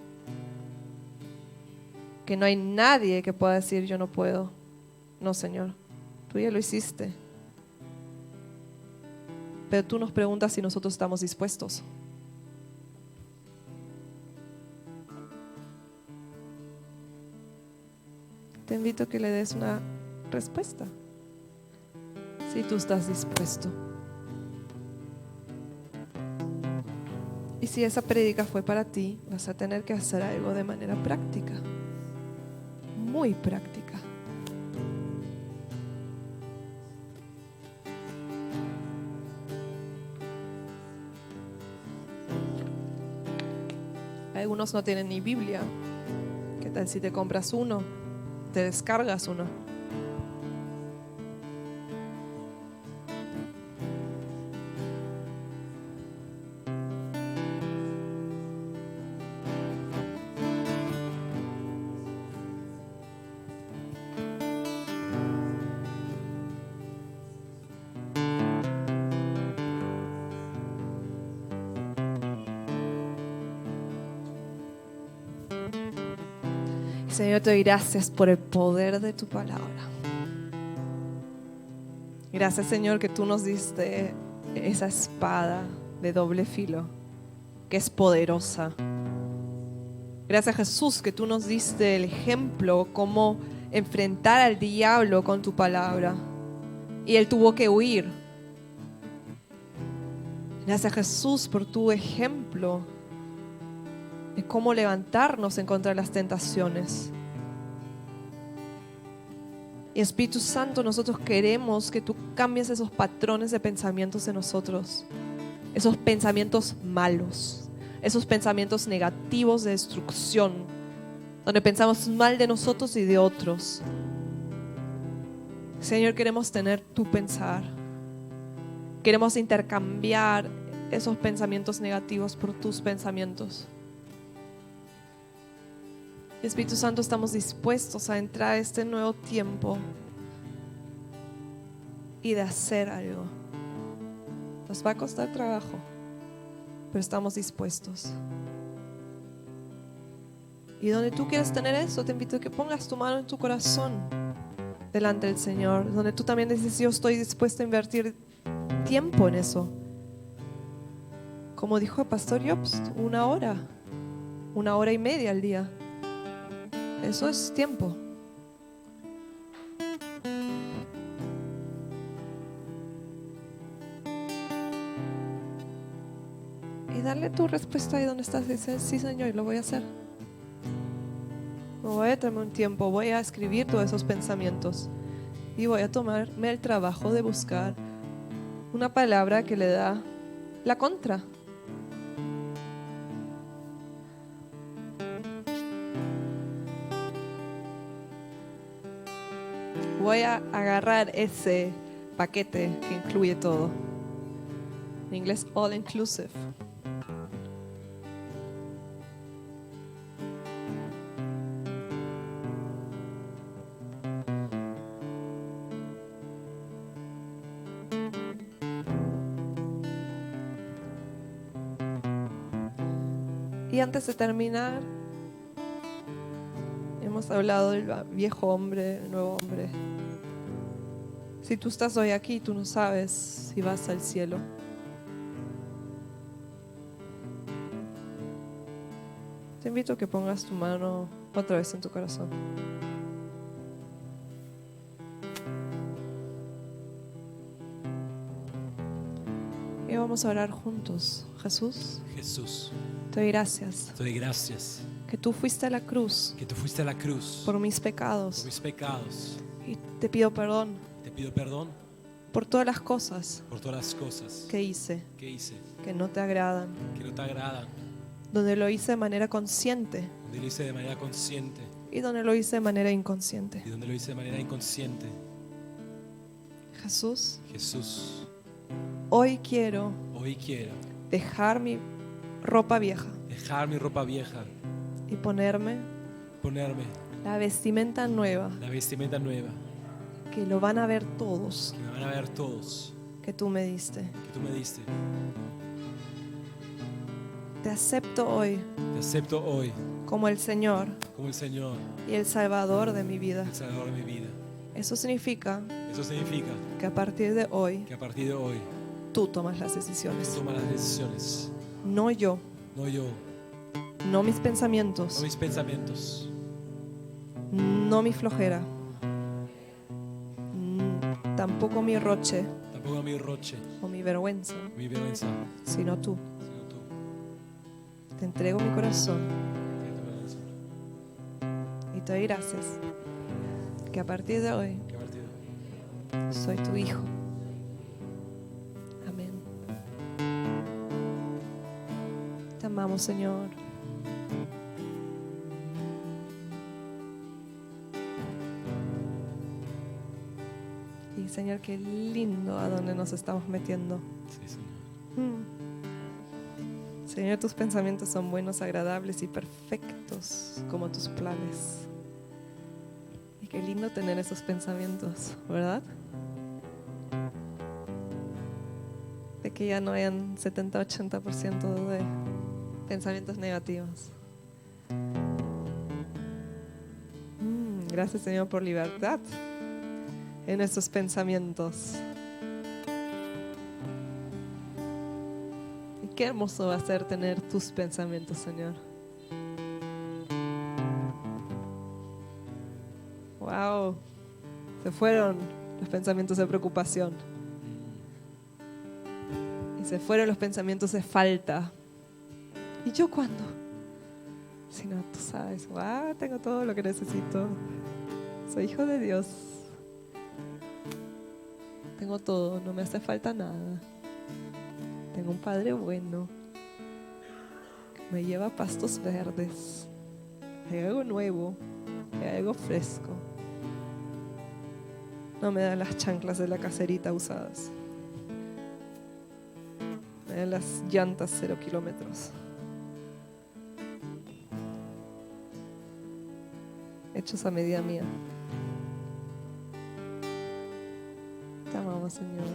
Que no hay nadie que pueda decir yo no puedo. No, Señor, tú ya lo hiciste. Pero tú nos preguntas si nosotros estamos dispuestos. Te invito a que le des una respuesta. Si tú estás dispuesto. Y si esa prédica fue para ti, vas a tener que hacer algo de manera práctica. Muy práctica. Algunos no tienen ni Biblia. ¿Qué tal si te compras uno? Te descargas uno. Señor, te doy gracias por el poder de tu palabra. Gracias, Señor, que tú nos diste esa espada de doble filo, que es poderosa. Gracias, Jesús, que tú nos diste el ejemplo cómo enfrentar al diablo con tu palabra. Y él tuvo que huir. Gracias, Jesús, por tu ejemplo de cómo levantarnos en contra de las tentaciones. Y Espíritu Santo, nosotros queremos que tú cambies esos patrones de pensamientos en nosotros, esos pensamientos malos, esos pensamientos negativos de destrucción, donde pensamos mal de nosotros y de otros. Señor, queremos tener tu pensar, queremos intercambiar esos pensamientos negativos por tus pensamientos. Espíritu Santo, estamos dispuestos a entrar a este nuevo tiempo y de hacer algo. Nos va a costar trabajo, pero estamos dispuestos. Y donde tú quieres tener eso, te invito a que pongas tu mano en tu corazón delante del Señor, donde tú también dices, yo estoy dispuesto a invertir tiempo en eso. Como dijo el pastor Jobs, 1 hora, 1 hora y media al día. Eso es tiempo. darle tu respuesta ahí donde estás. Dice, sí, Señor, lo voy a hacer. Me voy a tomarme un tiempo, voy a escribir todos esos pensamientos y voy a tomarme el trabajo de buscar una palabra que le da la contra. Voy a agarrar ese paquete que incluye todo. En inglés, all inclusive. Y antes de terminar, hemos hablado del viejo hombre, el nuevo hombre. Si tú estás hoy aquí, tú no sabes si vas al cielo. Te invito a que pongas tu mano otra vez en tu corazón. Y vamos a orar juntos. Jesús, Jesús, te doy gracias te doy gracias que tú fuiste a la cruz que tú fuiste a la cruz por mis por pecados mis pecados. y te pido perdón Te pido perdón por todas las cosas por todas las cosas que hice que no te agradan, no te agradan, donde lo hice de manera consciente donde lo hice de manera consciente y donde lo hice de manera inconsciente. y donde lo hice de manera inconsciente. Jesús, Jesús, hoy quiero hoy quiero dejar mi ropa vieja dejar mi ropa vieja, y ponerme ponerme la vestimenta nueva, la vestimenta nueva, que lo van a ver todos, que me van a ver todos, que tú me diste. que tú me diste. Te acepto hoy Te acepto hoy como el Señor como el Señor, y el Salvador de mi vida. el Salvador de mi vida. Eso significa Eso significa que a partir de hoy que a partir de hoy tú tomas las decisiones, toma las decisiones, no yo, no yo, no mis no pensamientos, mis pensamientos, no mi flojera, tampoco mi roche tampoco mi roche, o mi vergüenza, mi vergüenza, sino tú. sino tú. Te entrego mi corazón Que tu corazón, y te doy gracias que a partir de hoy que a partir de hoy soy tu hijo. Amén. Te amamos, Señor. Y Señor, qué lindo a donde nos estamos metiendo. Sí, Señor. Señor, tus pensamientos son buenos, agradables y perfectos como tus planes. Y qué lindo tener esos pensamientos, ¿verdad? De que ya no hayan 70-80% de pensamientos negativos. Gracias, Señor, por libertad en esos pensamientos. Y qué hermoso va a ser tener tus pensamientos, Señor. Wow, se fueron los pensamientos de preocupación y se fueron los pensamientos de falta. ¿Y yo cuándo? Si no, tú sabes, wow, tengo todo lo que necesito. Soy hijo de Dios. Tengo todo, no me hace falta nada. Tengo un Padre bueno que me lleva a pastos verdes. Hay algo nuevo, hay algo fresco. No me dan las chanclas de la caserita usadas. Me dan las llantas 0 kilómetros. Hechos a medida mía. Te amamos, Señor.